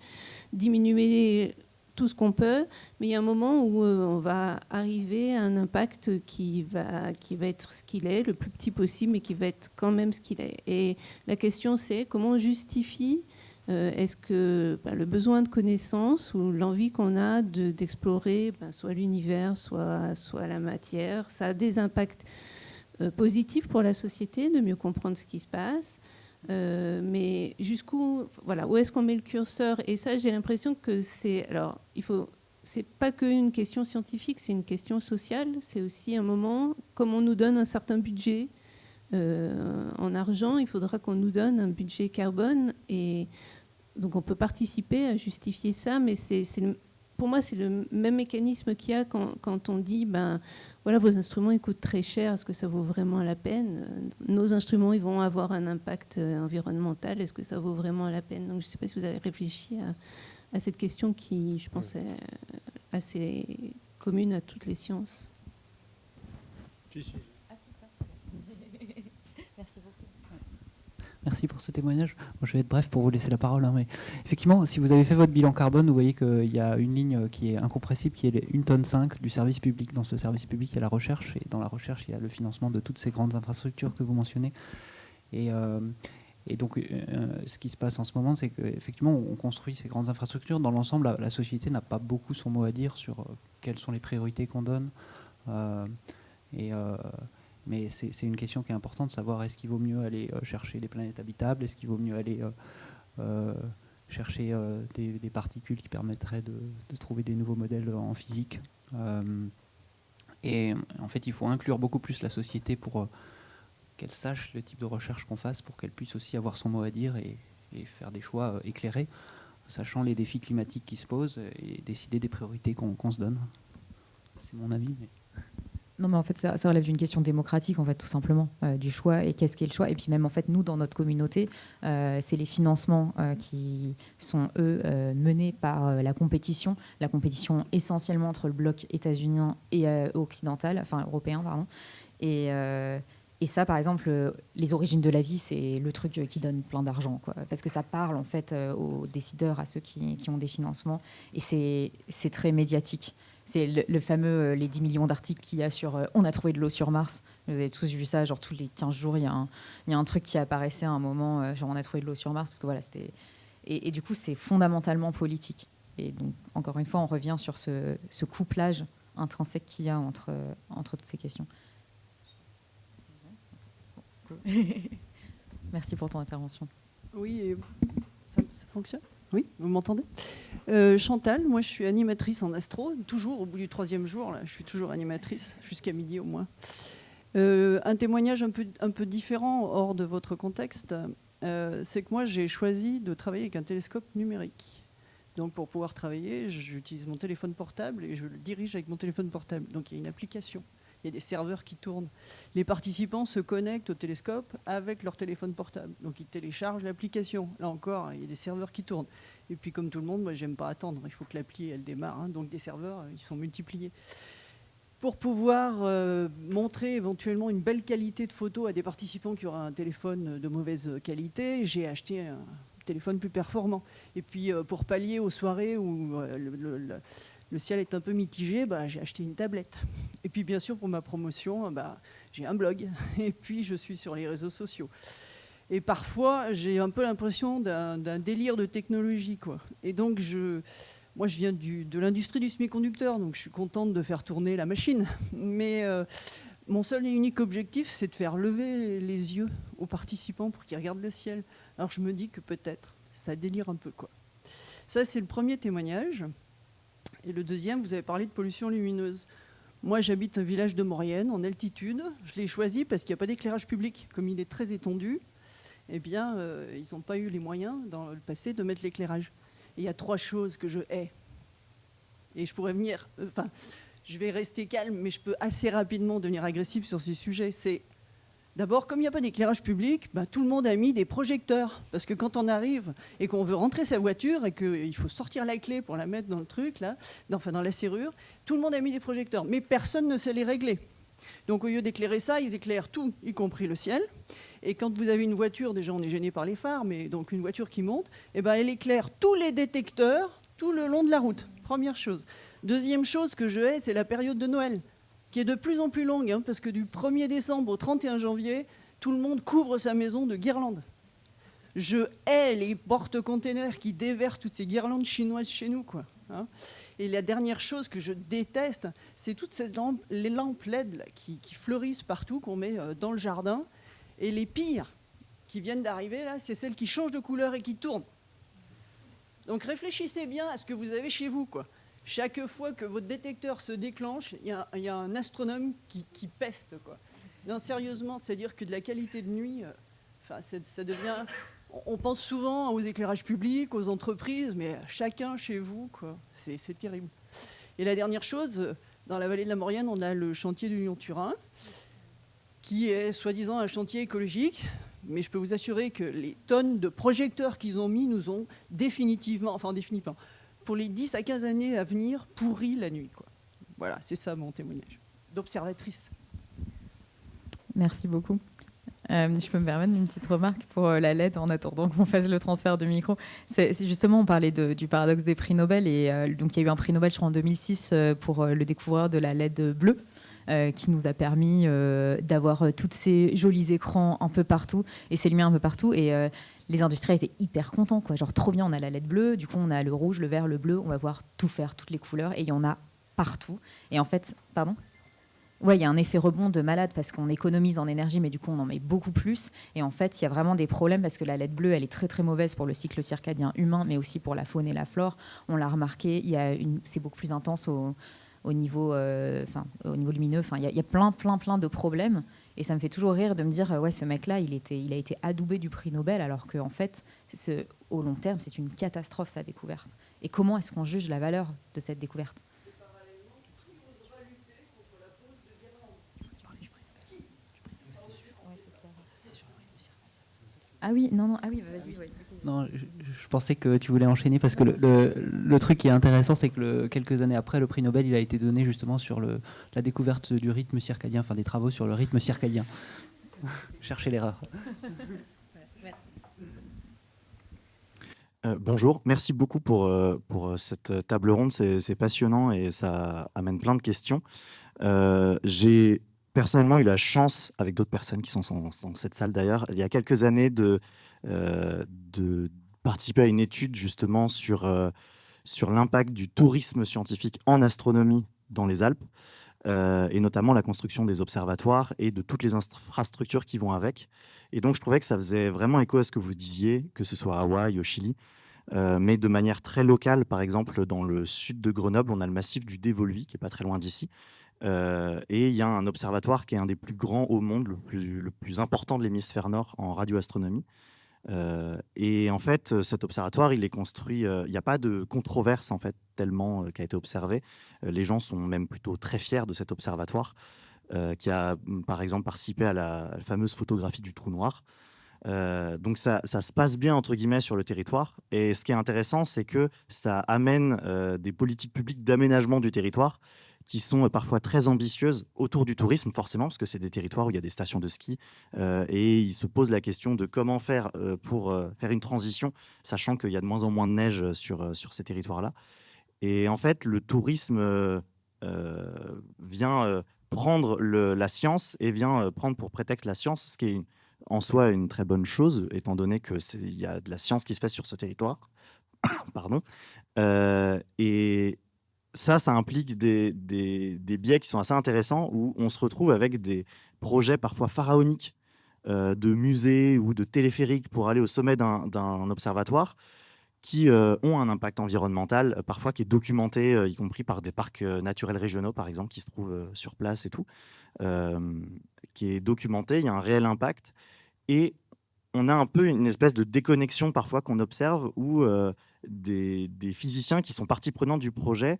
Diminuer tout ce qu'on peut, mais il y a un moment où on va arriver à un impact qui va être ce qu'il est, le plus petit possible, mais qui va être quand même ce qu'il est. Et la question c'est comment on justifie est-ce que le besoin de connaissance ou l'envie qu'on a d'explorer soit l'univers, soit la matière, ça a des impacts positifs pour la société, de mieux comprendre ce qui se passe, mais jusqu'où, voilà, où est-ce qu'on met le curseur? Et ça, j'ai l'impression que c'est pas qu'une question scientifique, c'est une question sociale. C'est aussi un moment, comme on nous donne un certain budget en argent, il faudra qu'on nous donne un budget carbone. Et donc on peut participer à justifier ça, mais pour moi, c'est le même mécanisme qu'il y a quand on dit voilà, vos instruments ils coûtent très cher, est-ce que ça vaut vraiment la peine? Nos instruments ils vont avoir un impact environnemental, est-ce que ça vaut vraiment la peine? Donc je ne sais pas si vous avez réfléchi à cette question qui, je pense, est assez commune à toutes les sciences. Merci beaucoup. Merci pour ce témoignage. Bon, je vais être bref pour vous laisser la parole. Mais effectivement, si vous avez fait votre bilan carbone, vous voyez qu'il y a une ligne qui est incompressible, qui est les 1,5 tonne du service public. Dans ce service public, il y a la recherche, et dans la recherche, il y a le financement de toutes ces grandes infrastructures que vous mentionnez. Et donc, ce qui se passe en ce moment, c'est qu'effectivement, on construit ces grandes infrastructures. Dans l'ensemble, la société n'a pas beaucoup son mot à dire sur quelles sont les priorités qu'on donne. Mais c'est une question qui est importante, de savoir est-ce qu'il vaut mieux aller chercher des planètes habitables, est-ce qu'il vaut mieux aller chercher des particules qui permettraient de trouver des nouveaux modèles en physique. Et en fait, il faut inclure beaucoup plus la société pour qu'elle sache le type de recherche qu'on fasse, pour qu'elle puisse aussi avoir son mot à dire et faire des choix éclairés, sachant les défis climatiques qui se posent et décider des priorités qu'on se donne. C'est mon avis. Mais... Non, mais en fait, ça relève d'une question démocratique, en fait, tout simplement, du choix et qu'est-ce qu'est le choix. Et puis même, en fait, nous, dans notre communauté, c'est les financements qui sont, eux, menés par la compétition essentiellement entre le bloc états-unien et occidental, enfin européen, pardon. Et ça, par exemple, les origines de la vie, c'est le truc qui donne plein d'argent, quoi, parce que ça parle, en fait, aux décideurs, à ceux qui ont des financements, et c'est très médiatique. C'est le fameux les 10 millions d'articles qu'il y a sur on a trouvé de l'eau sur Mars. Vous avez tous vu ça, genre tous les 15 jours, il y a un truc qui apparaissait à un moment, genre on a trouvé de l'eau sur Mars, parce que voilà, c'était... Et du coup, c'est fondamentalement politique. Et donc, encore une fois, on revient sur ce couplage intrinsèque qu'il y a entre toutes ces questions. Merci pour ton intervention. Oui, ça fonctionne ? Oui, vous m'entendez ? Chantal, moi je suis animatrice en astro, toujours au bout du 3e jour, là, je suis toujours animatrice, jusqu'à midi au moins. Un témoignage un peu différent, hors de votre contexte, c'est que moi j'ai choisi de travailler avec un télescope numérique. Donc pour pouvoir travailler, j'utilise mon téléphone portable et je le dirige avec mon téléphone portable. Donc il y a une application. Il y a des serveurs qui tournent. Les participants se connectent au télescope avec leur téléphone portable. Donc ils téléchargent l'application. Là encore, il y a des serveurs qui tournent. Et puis comme tout le monde, moi j'aime pas attendre. Il faut que l'appli elle démarre. Donc des serveurs, ils sont multipliés. Pour pouvoir montrer éventuellement une belle qualité de photo à des participants qui auraient un téléphone de mauvaise qualité, j'ai acheté un téléphone plus performant. Et puis pour pallier aux soirées où le ciel est un peu mitigé, j'ai acheté une tablette. Et puis bien sûr, pour ma promotion, j'ai un blog. Et puis je suis sur les réseaux sociaux. Et parfois, j'ai un peu l'impression d'un délire de technologie, quoi. Et donc, moi, je viens de l'industrie du semi-conducteur, donc je suis contente de faire tourner la machine. Mais mon seul et unique objectif, c'est de faire lever les yeux aux participants pour qu'ils regardent le ciel. Alors je me dis que peut-être, ça délire un peu, quoi. Ça, c'est le premier témoignage. Et le deuxième, vous avez parlé de pollution lumineuse. Moi, j'habite un village de Maurienne, en altitude. Je l'ai choisi parce qu'il n'y a pas d'éclairage public. Comme il est très étendu, eh bien, ils n'ont pas eu les moyens, dans le passé, de mettre l'éclairage. Et il y a 3 choses que je hais. Et je pourrais venir... je vais rester calme, mais je peux assez rapidement devenir agressif sur ces sujets. C'est d'abord, comme il n'y a pas d'éclairage public, tout le monde a mis des projecteurs. Parce que quand on arrive et qu'on veut rentrer sa voiture et qu'il faut sortir la clé pour la mettre dans le truc, là, dans la serrure, tout le monde a mis des projecteurs. Mais personne ne sait les régler. Donc au lieu d'éclairer ça, ils éclairent tout, y compris le ciel. Et quand vous avez une voiture, déjà on est gêné par les phares, mais donc une voiture qui monte, elle éclaire tous les détecteurs tout le long de la route. Première chose. Deuxième chose que je hais, c'est la période de Noël, qui est de plus en plus longue, parce que du 1er décembre au 31 janvier, tout le monde couvre sa maison de guirlandes. Je hais les porte-containers qui déversent toutes ces guirlandes chinoises chez nous, quoi. Et la dernière chose que je déteste, c'est toutes les lampes LED là, qui fleurissent partout, qu'on met dans le jardin. Et les pires qui viennent d'arriver, là, c'est celles qui changent de couleur et qui tournent. Donc réfléchissez bien à ce que vous avez chez vous, quoi. Chaque fois que votre détecteur se déclenche, il y a un astronome qui peste, quoi. Non, sérieusement, c'est-à-dire que de la qualité de nuit, ça devient... On pense souvent aux éclairages publics, aux entreprises, mais chacun chez vous, quoi. C'est terrible. Et la dernière chose, dans la vallée de la Maurienne, on a le chantier du Lyon-Turin, qui est soi-disant un chantier écologique, mais je peux vous assurer que les tonnes de projecteurs qu'ils ont mis nous ont définitivement, pour les 10 à 15 années à venir, pourri la nuit, quoi. Voilà, c'est ça mon témoignage d'observatrice. Merci beaucoup. Je peux me permettre une petite remarque pour la LED en attendant qu'on fasse le transfert de micro. C'est justement, on parlait du paradoxe des prix Nobel. Et donc, il y a eu un prix Nobel, je crois, en 2006 pour le découvreur de la LED bleue, qui nous a permis d'avoir tous ces jolis écrans un peu partout et ces lumières un peu partout. Et les industriels étaient hyper contents, quoi. Genre, trop bien, on a la LED bleue. Du coup, on a le rouge, le vert, le bleu. On va pouvoir tout faire, toutes les couleurs. Et il y en a partout. Et en fait, pardon ? Ouais, il y a un effet rebond de malade parce qu'on économise en énergie, mais du coup, on en met beaucoup plus. Et en fait, il y a vraiment des problèmes parce que la LED bleue, elle est très, très mauvaise pour le cycle circadien humain, mais aussi pour la faune et la flore. On l'a remarqué, c'est beaucoup plus intense au niveau lumineux. Il y a plein de problèmes. Et ça me fait toujours rire de me dire, ouais, ce mec-là, il a été adoubé du prix Nobel, alors qu'en fait, au long terme, c'est une catastrophe, sa découverte. Et comment est-ce qu'on juge la valeur de cette découverte ? Ah oui, vas-y. Ouais. Non, je pensais que tu voulais enchaîner parce que le truc qui est intéressant, c'est que quelques années après, le prix Nobel, il a été donné justement sur la découverte du rythme circadien, enfin des travaux sur le rythme circadien. Cherchez l'erreur. Bonjour, merci beaucoup pour cette table ronde, c'est passionnant et ça amène plein de questions. J'ai personnellement eu la chance, avec d'autres personnes qui sont dans cette salle d'ailleurs, il y a quelques années de participer à une étude justement sur l'impact du tourisme scientifique en astronomie dans les Alpes, et notamment la construction des observatoires et de toutes les infrastructures qui vont avec. Et donc je trouvais que ça faisait vraiment écho à ce que vous disiez, que ce soit à Hawaï, au Chili, mais de manière très locale. Par exemple, dans le sud de Grenoble, on a le massif du Dévoluy, qui n'est pas très loin d'ici. Et il y a un observatoire qui est un des plus grands au monde, le plus important de l'hémisphère nord en radioastronomie. Et en fait, cet observatoire, il est construit, il n'y a pas de controverse en fait, tellement qui a été observé. Les gens sont même plutôt très fiers de cet observatoire, qui a par exemple participé à la fameuse photographie du trou noir. Donc ça se passe bien entre guillemets sur le territoire. Et ce qui est intéressant, c'est que ça amène des politiques publiques d'aménagement du territoire qui sont parfois très ambitieuses autour du tourisme, forcément, parce que c'est des territoires où il y a des stations de ski, et ils se posent la question de comment faire pour faire une transition, sachant qu'il y a de moins en moins de neige sur ces territoires-là. Et en fait, le tourisme vient prendre la science et vient prendre pour prétexte la science, ce qui est en soi une très bonne chose, étant donné qu'il y a de la science qui se fait sur ce territoire. Pardon. Et ça implique des biais qui sont assez intéressants, où on se retrouve avec des projets parfois pharaoniques de musées ou de téléphériques pour aller au sommet d'un observatoire, qui ont un impact environnemental, parfois qui est documenté, y compris par des parcs naturels régionaux, par exemple, qui se trouvent sur place et tout, qui est documenté, il y a un réel impact. Et on a un peu une espèce de déconnexion parfois qu'on observe, où des physiciens qui sont partie prenante du projet,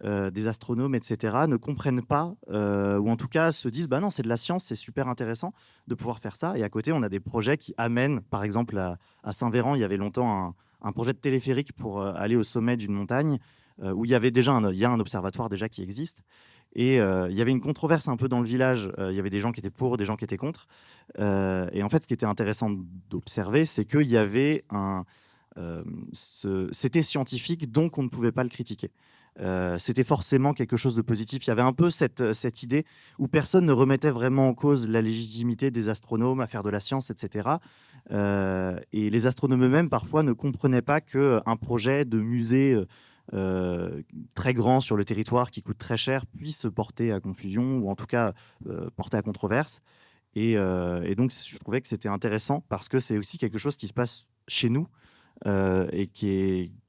des astronomes, etc., ne comprennent pas, ou en tout cas se disent bah non, c'est de la science, c'est super intéressant de pouvoir faire ça. Et à côté, on a des projets qui amènent, par exemple à Saint-Véran, il y avait longtemps un projet de téléphérique pour aller au sommet d'une montagne, où il y avait déjà un observatoire déjà qui existe. Et il y avait une controverse un peu dans le village. Il y avait des gens qui étaient pour, des gens qui étaient contre. Et en fait, ce qui était intéressant d'observer, c'est qu'il y avait c'était scientifique, donc on ne pouvait pas le critiquer. C'était forcément quelque chose de positif. Il y avait un peu cette idée où personne ne remettait vraiment en cause la légitimité des astronomes à faire de la science, etc. Et les astronomes eux-mêmes, parfois, ne comprenaient pas qu'un projet de musée très grand sur le territoire, qui coûte très cher, puisse porter à confusion, ou en tout cas porter à controverse. Et donc, je trouvais que c'était intéressant, parce que c'est aussi quelque chose qui se passe chez nous, et qui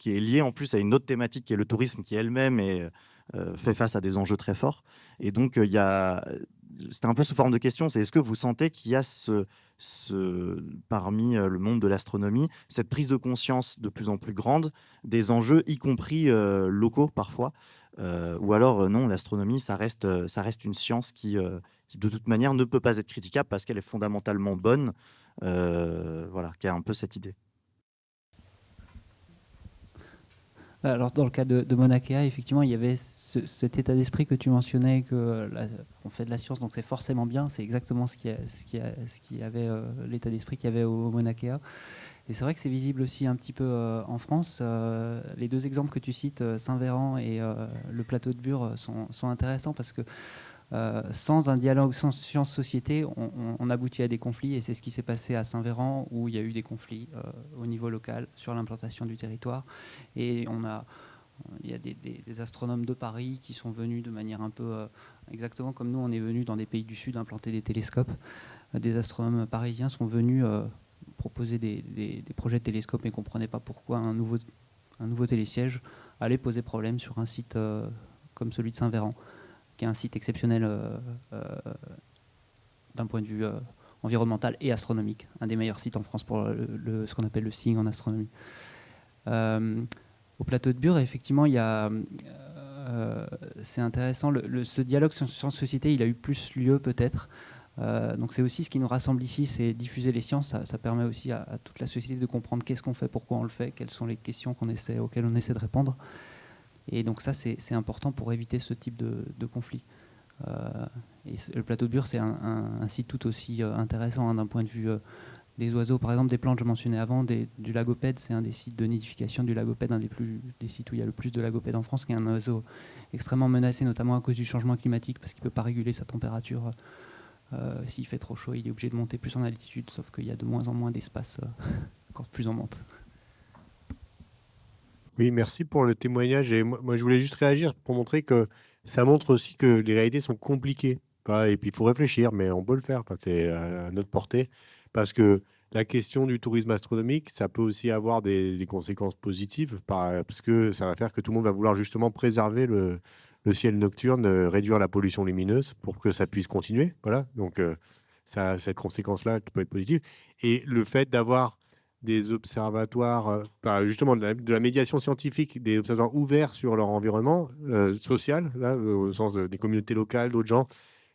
est liée en plus à une autre thématique qui est le tourisme, qui elle-même fait face à des enjeux très forts. Et donc, c'était un peu sous forme de question, c'est est-ce que vous sentez qu'il y a parmi le monde de l'astronomie, cette prise de conscience de plus en plus grande des enjeux, y compris locaux parfois, ou alors non, l'astronomie, ça reste une science qui de toute manière ne peut pas être critiquable parce qu'elle est fondamentalement bonne, voilà, qui a un peu cette idée. Alors, dans le cas de Mauna Kea, effectivement, il y avait cet état d'esprit que tu mentionnais, on fait de la science, donc c'est forcément bien. C'est exactement ce qui avait l'état d'esprit qu'il y avait au Mauna Kea. Et c'est vrai que c'est visible aussi un petit peu en France. Les deux exemples que tu cites, Saint-Véran et le plateau de Bure, sont intéressants parce que sans un dialogue, sans science-société, on aboutit à des conflits, et c'est ce qui s'est passé à Saint-Véran, où il y a eu des conflits au niveau local sur l'implantation du territoire. Et il y a des astronomes de Paris qui sont venus de manière un peu exactement comme nous, on est venus dans des pays du Sud implanter des télescopes. Des astronomes parisiens sont venus proposer des projets de télescopes, mais ne comprenaient pas pourquoi un nouveau télésiège allait poser problème sur un site comme celui de Saint-Véran, qui est un site exceptionnel d'un point de vue environnemental et astronomique, un des meilleurs sites en France pour ce qu'on appelle le seeing en astronomie. Au plateau de Bure, effectivement, c'est intéressant, ce dialogue science-société, il a eu plus lieu peut-être. Donc c'est aussi ce qui nous rassemble ici, c'est diffuser les sciences. Ça permet aussi à toute la société de comprendre qu'est-ce qu'on fait, pourquoi on le fait, quelles sont les questions auxquelles on essaie de répondre. Et donc ça, c'est important pour éviter ce type de conflit. Et le plateau de Bure, c'est un site tout aussi intéressant d'un point de vue des oiseaux. Par exemple, des plantes, je mentionnais avant, du lagopède, c'est un des sites de nidification du lagopède, des sites où il y a le plus de lagopèdes en France, qui est un oiseau extrêmement menacé, notamment à cause du changement climatique, parce qu'il ne peut pas réguler sa température. S'il fait trop chaud, il est obligé de monter plus en altitude, sauf qu'il y a de moins en moins d'espace quand plus on monte. Oui, merci pour le témoignage. Et moi, je voulais juste réagir pour montrer que ça montre aussi que les réalités sont compliquées. Voilà, et puis, il faut réfléchir, mais on peut le faire. Enfin, c'est à notre portée. Parce que la question du tourisme astronomique, ça peut aussi avoir des conséquences positives, parce que ça va faire que tout le monde va vouloir justement préserver le ciel nocturne, réduire la pollution lumineuse pour que ça puisse continuer. Voilà. Donc, cette conséquence-là peut être positive. Et le fait d'avoir des observatoires, justement de la médiation scientifique, des observatoires ouverts sur leur environnement social, là, au sens des communautés locales, d'autres gens,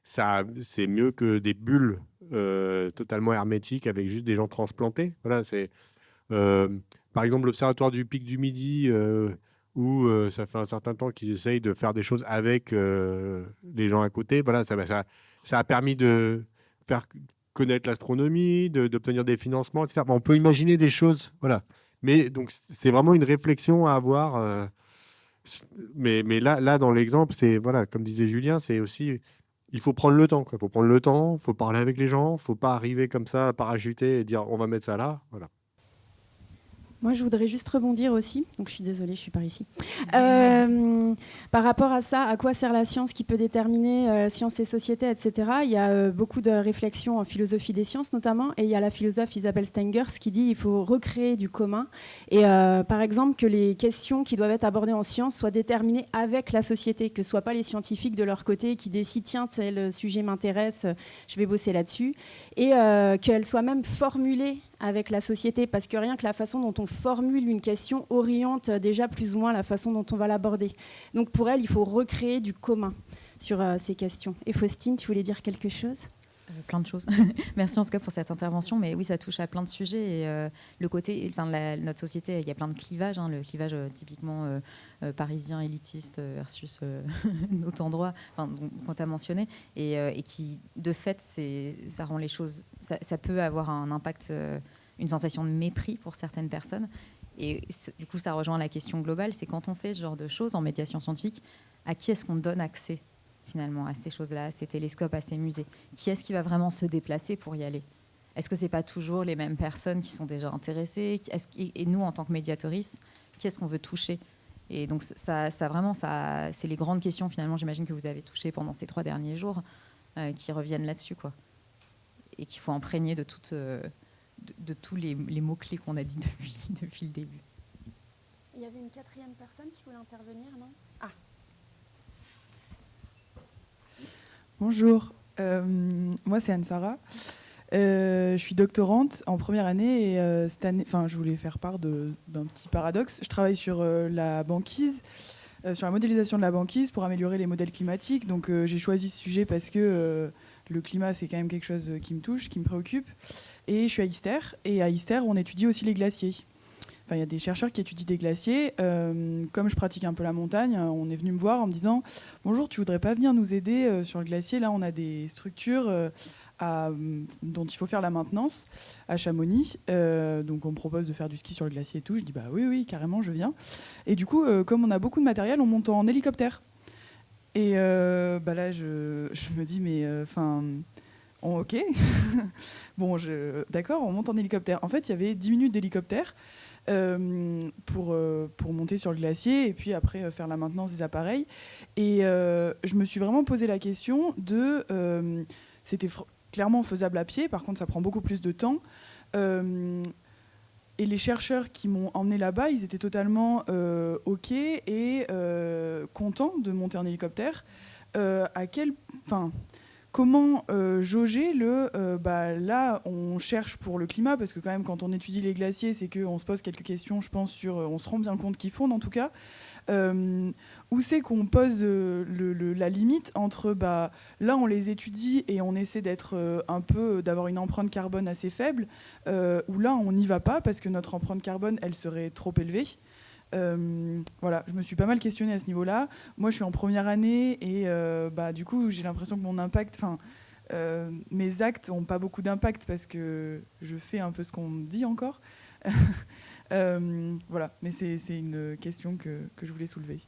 c'est mieux que des bulles totalement hermétiques avec juste des gens transplantés. Voilà, par exemple, l'observatoire du Pic du Midi, où ça fait un certain temps qu'ils essayent de faire des choses avec les gens à côté. Voilà, ça a permis de faire connaître l'astronomie, d'obtenir des financements, etc. On peut imaginer des choses, voilà. Mais donc c'est vraiment une réflexion à avoir Mais là, dans l'exemple, c'est, voilà, comme disait Julien, c'est aussi, il faut prendre le temps, quoi. Il faut prendre le temps, il faut parler avec les gens, il ne faut pas arriver comme ça, parachuter et dire on va mettre ça là. Voilà. Moi, je voudrais juste rebondir aussi. Donc, je suis désolée, je suis par ici. Par rapport à ça, à quoi sert la science qui peut déterminer sciences et société, etc. Il y a beaucoup de réflexions en philosophie des sciences, notamment. Et il y a la philosophe Isabelle Stengers qui dit qu'il faut recréer du commun. Et par exemple, que les questions qui doivent être abordées en sciences soient déterminées avec la société, que ce ne soient pas les scientifiques de leur côté qui décident tiens, tel sujet m'intéresse, je vais bosser là-dessus. Et qu'elles soient même formulées avec la société, parce que rien que la façon dont on formule une question oriente déjà plus ou moins la façon dont on va l'aborder. Donc pour elle, il faut recréer du commun sur ces questions. Et Faustine, tu voulais dire quelque chose ? Plein de choses. Merci en tout cas pour cette intervention. Mais oui, ça touche à plein de sujets. Et le côté, enfin, notre société, il y a plein de clivages. Le clivage typiquement parisien, élitiste versus notre endroit, qu'on t'a mentionné, et qui, de fait, ça rend les choses. Ça peut avoir un impact, une sensation de mépris pour certaines personnes. Et du coup, ça rejoint la question globale. C'est quand on fait ce genre de choses en médiation scientifique, à qui est-ce qu'on donne accès finalement à ces choses-là, à ces télescopes, à ces musées? Qui est-ce qui va vraiment se déplacer pour y aller? Est-ce que c'est pas toujours les mêmes personnes qui sont déjà intéressées? Et nous, en tant que médiatrices, qui est-ce qu'on veut toucher? Et donc ça vraiment, c'est les grandes questions finalement, j'imagine que vous avez touchées pendant ces 3 derniers jours, qui reviennent là-dessus, quoi. Et qu'il faut imprégner de tous les mots-clés qu'on a dit depuis le début. Il y avait une 4e personne qui voulait intervenir, non? Ah. Bonjour, moi c'est Anne-Sara. Je suis doctorante en première année et cette année, je voulais faire part d'un petit paradoxe. Je travaille sur la banquise, sur la modélisation de la banquise pour améliorer les modèles climatiques. Donc j'ai choisi ce sujet parce que le climat c'est quand même quelque chose qui me touche, qui me préoccupe. Et je suis à Istres, et à Istres on étudie aussi les glaciers. Enfin, il y a des chercheurs qui étudient des glaciers. Comme je pratique un peu la montagne, on est venu me voir en me disant « Bonjour, tu voudrais pas venir nous aider sur le glacier? Là, on a des structures dont il faut faire la maintenance à Chamonix. Donc, on me propose de faire du ski sur le glacier et tout. » Je dis « Bah oui, carrément, je viens. » Et du coup, comme on a beaucoup de matériel, on monte en hélicoptère. Et là, je me dis « Mais ok. Bon, d'accord, on monte en hélicoptère. » En fait, il y avait 10 minutes d'hélicoptère pour monter sur le glacier et puis après faire la maintenance des appareils. Et je me suis vraiment posé la question de... c'était clairement faisable à pied, par contre ça prend beaucoup plus de temps. Et les chercheurs qui m'ont emmené là-bas, ils étaient totalement OK et contents de monter en hélicoptère. Comment jauger là, on cherche pour le climat, parce que quand même, quand on étudie les glaciers, c'est qu'on se pose quelques questions, je pense, on se rend bien compte qu'ils fondent, en tout cas. Où c'est qu'on pose la limite entre, là, on les étudie et on essaie d'avoir une empreinte carbone assez faible, ou là, on n'y va pas, parce que notre empreinte carbone, elle serait trop élevée. Voilà, je me suis pas mal questionnée à ce niveau-là. Moi, je suis en première année et du coup, j'ai l'impression que mon impact, mes actes n'ont pas beaucoup d'impact parce que je fais un peu ce qu'on me dit encore. Voilà, mais c'est une question que je voulais soulever.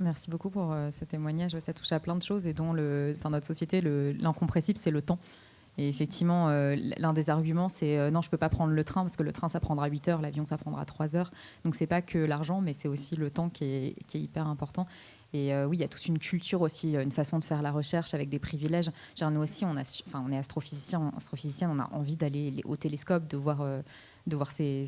Merci beaucoup pour ce témoignage. Ça touche à plein de choses et dont notre société, l'incompressible, c'est le temps. Et effectivement, l'un des arguments, c'est non, je ne peux pas prendre le train parce que le train, ça prendra 8 heures, l'avion, ça prendra 3 heures. Donc, ce n'est pas que l'argent, mais c'est aussi le temps qui est hyper important. Et oui, il y a toute une culture aussi, une façon de faire la recherche avec des privilèges. Genre, nous aussi, on est astrophysiciens, on a envie d'aller au télescope, de voir ces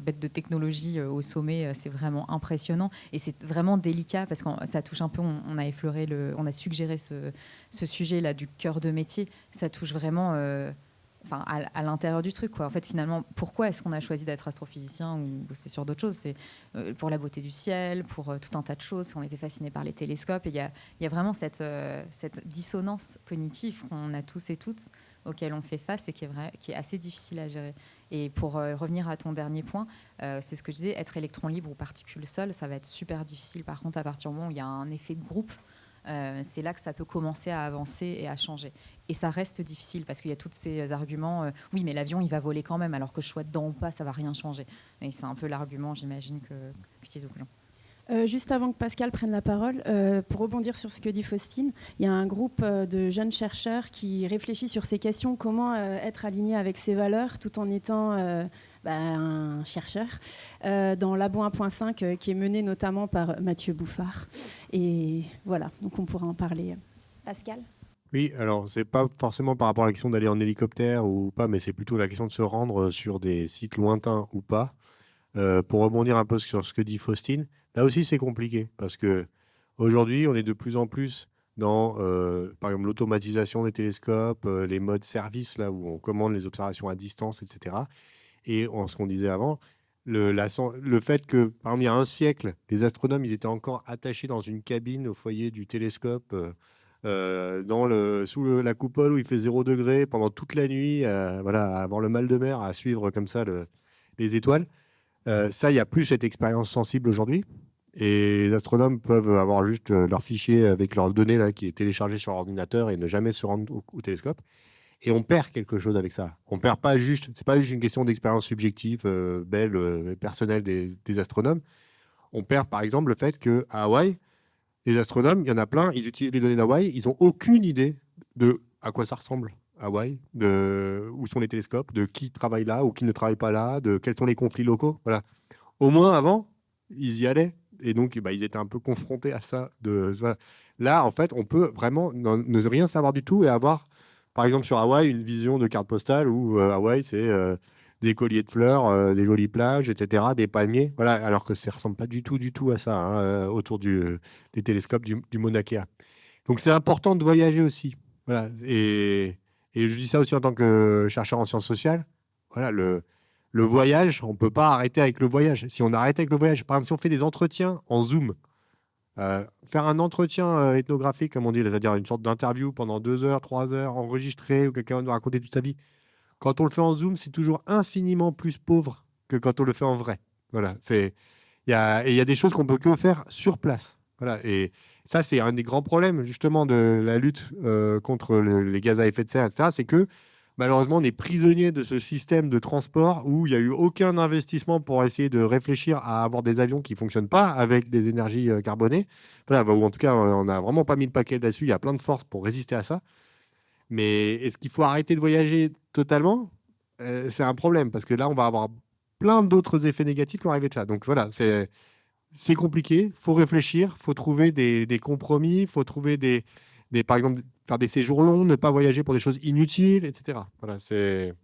bêtes de technologie au sommet. C'est vraiment impressionnant. Et c'est vraiment délicat parce que ça touche un peu, on a suggéré ce sujet-là du cœur de métier. Ça touche vraiment à l'intérieur du truc, quoi. En fait, finalement, pourquoi est-ce qu'on a choisi d'être astrophysicien ou c'est sur d'autres choses? C'est pour la beauté du ciel, pour tout un tas de choses. On était fascinés par les télescopes. Et il y a vraiment cette dissonance cognitive qu'on a tous et toutes, auquel on fait face et qui est assez difficile à gérer. Et pour revenir à ton dernier point, c'est ce que je disais, être électron libre ou particule seule, ça va être super difficile. Par contre, à partir du moment où il y a un effet de groupe, c'est là que ça peut commencer à avancer et à changer. Et ça reste difficile parce qu'il y a tous ces arguments. Oui, mais l'avion, il va voler quand même, alors que je sois dedans ou pas, ça va rien changer. Et c'est un peu l'argument, j'imagine, que utilisent beaucoup de gens. Juste avant que Pascal prenne la parole, pour rebondir sur ce que dit Faustine, il y a un groupe de jeunes chercheurs qui réfléchit sur ces questions, comment être aligné avec ses valeurs tout en étant un chercheur, dans Labo 1.5, qui est mené notamment par Mathieu Bouffard. Et voilà, donc on pourra en parler. Pascal ? Oui, alors c'est pas forcément par rapport à la question d'aller en hélicoptère ou pas, mais c'est plutôt la question de se rendre sur des sites lointains ou pas. Pour rebondir un peu sur ce que dit Faustine, là aussi c'est compliqué parce que aujourd'hui on est de plus en plus dans, par exemple, l'automatisation des télescopes, les modes service là où on commande les observations à distance, etc. Et ce qu'on disait avant, le fait que, par exemple, il y a un siècle, les astronomes ils étaient encore attachés dans une cabine au foyer du télescope. Sous la coupole où il fait 0 degré pendant toute la nuit, voilà, à avoir le mal de mer, à suivre comme ça les étoiles. Ça, il n'y a plus cette expérience sensible aujourd'hui. Et les astronomes peuvent avoir juste leur fichier avec leurs données là, qui est téléchargé sur ordinateur et ne jamais se rendre au télescope. Et on perd quelque chose avec ça. On perd pas juste, c'est pas juste une question d'expérience subjective, belle, personnelle des astronomes. On perd par exemple le fait qu'à Hawaï, les astronomes, il y en a plein, ils utilisent les données d'Hawaï, ils n'ont aucune idée de à quoi ça ressemble Hawaï, de où sont les télescopes, de qui travaille là ou qui ne travaille pas là, de quels sont les conflits locaux. Voilà. Au moins avant, ils y allaient et donc ils étaient un peu confrontés à ça. Voilà. Là, en fait, on peut vraiment ne rien savoir du tout et avoir, par exemple sur Hawaï, une vision de carte postale où Hawaï, c'est des colliers de fleurs, des jolies plages, etc., des palmiers, voilà, alors que ça ne ressemble pas du tout à ça hein, autour des télescopes du Mauna Kea. Donc c'est important de voyager aussi. Voilà. Et je dis ça aussi en tant que chercheur en sciences sociales. Voilà, le voyage, on ne peut pas arrêter avec le voyage. Si on arrête avec le voyage, par exemple, si on fait des entretiens en Zoom, faire un entretien ethnographique, comme on dit, c'est-à-dire une sorte d'interview pendant 2 heures, 3 heures, enregistré, où quelqu'un va nous raconter toute sa vie, quand on le fait en Zoom, c'est toujours infiniment plus pauvre que quand on le fait en vrai. Voilà, il y a des choses qu'on peut que faire sur place. Voilà, et ça, c'est un des grands problèmes justement de la lutte contre les gaz à effet de serre, etc. C'est que malheureusement, on est prisonnier de ce système de transport où il n'y a eu aucun investissement pour essayer de réfléchir à avoir des avions qui ne fonctionnent pas avec des énergies carbonées. Voilà, ou en tout cas, on n'a vraiment pas mis le paquet là-dessus. Il y a plein de forces pour résister à ça. Mais est-ce qu'il faut arrêter de voyager totalement ? C'est un problème, parce que là, on va avoir plein d'autres effets négatifs qui vont arriver de ça. Donc voilà, c'est compliqué, il faut réfléchir, il faut trouver des compromis, il faut trouver par exemple, faire des séjours longs, ne pas voyager pour des choses inutiles, etc. Voilà, c'est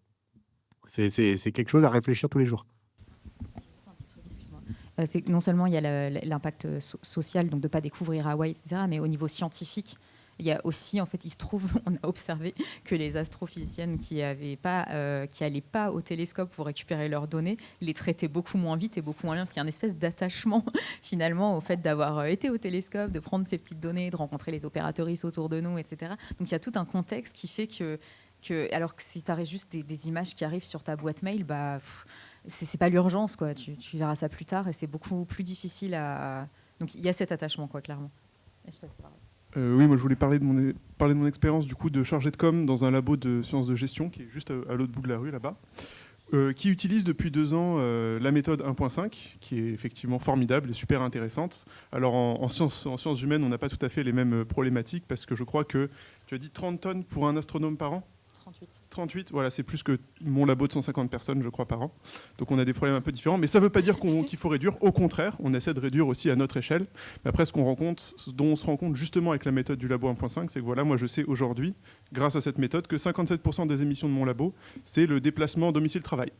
quelque chose à réfléchir tous les jours. C'est non seulement il y a l'impact social, donc de ne pas découvrir Hawaï, etc., mais au niveau scientifique, il y a aussi, en fait, il se trouve, on a observé que les astrophysiciennes qui n'allaient pas au télescope pour récupérer leurs données, les traitaient beaucoup moins vite et beaucoup moins bien, parce qu'il y a une espèce d'attachement, finalement, au fait d'avoir été au télescope, de prendre ces petites données, de rencontrer les opératrices autour de nous, etc. Donc, il y a tout un contexte qui fait que alors que si tu as juste des images qui arrivent sur ta boîte mail, c'est pas l'urgence, quoi. Tu verras ça plus tard et c'est beaucoup plus difficile à... Donc, il y a cet attachement, quoi, clairement. Et je te laisse parler. Oui, moi je voulais parler de mon expérience du coup de chargé de com dans un labo de sciences de gestion qui est juste à l'autre bout de la rue là-bas, qui utilise depuis 2 ans la méthode 1.5, qui est effectivement formidable et super intéressante. Alors en sciences humaines, on n'a pas tout à fait les mêmes problématiques parce que je crois que tu as dit 30 tonnes pour un astronome par an ? 38, voilà, c'est plus que mon labo de 150 personnes, je crois, par an. Donc on a des problèmes un peu différents, mais ça ne veut pas dire qu'il faut réduire. Au contraire, on essaie de réduire aussi à notre échelle. Mais après, ce dont on se rend compte justement avec la méthode du labo 1.5, c'est que voilà, moi je sais aujourd'hui, grâce à cette méthode, que 57% des émissions de mon labo, c'est le déplacement domicile-travail.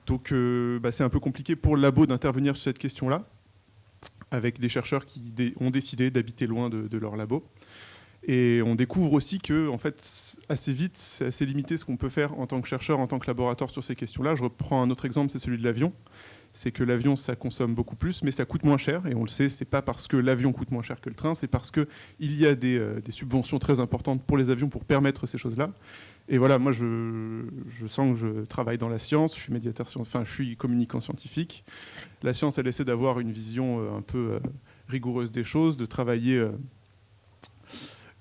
Donc c'est un peu compliqué pour le labo d'intervenir sur cette question-là, avec des chercheurs qui ont décidé d'habiter loin de leur labo. Et on découvre aussi que, en fait, assez vite, c'est assez limité ce qu'on peut faire en tant que chercheur, en tant que laboratoire sur ces questions-là. Je reprends un autre exemple, c'est celui de l'avion. C'est que l'avion, ça consomme beaucoup plus, mais ça coûte moins cher. Et on le sait, c'est pas parce que l'avion coûte moins cher que le train, c'est parce qu'il y a des subventions très importantes pour les avions pour permettre ces choses-là. Et voilà, moi, je sens que je travaille dans la science, je suis médiateur, je suis communicant scientifique. La science, elle essaie d'avoir une vision un peu rigoureuse des choses, de travailler...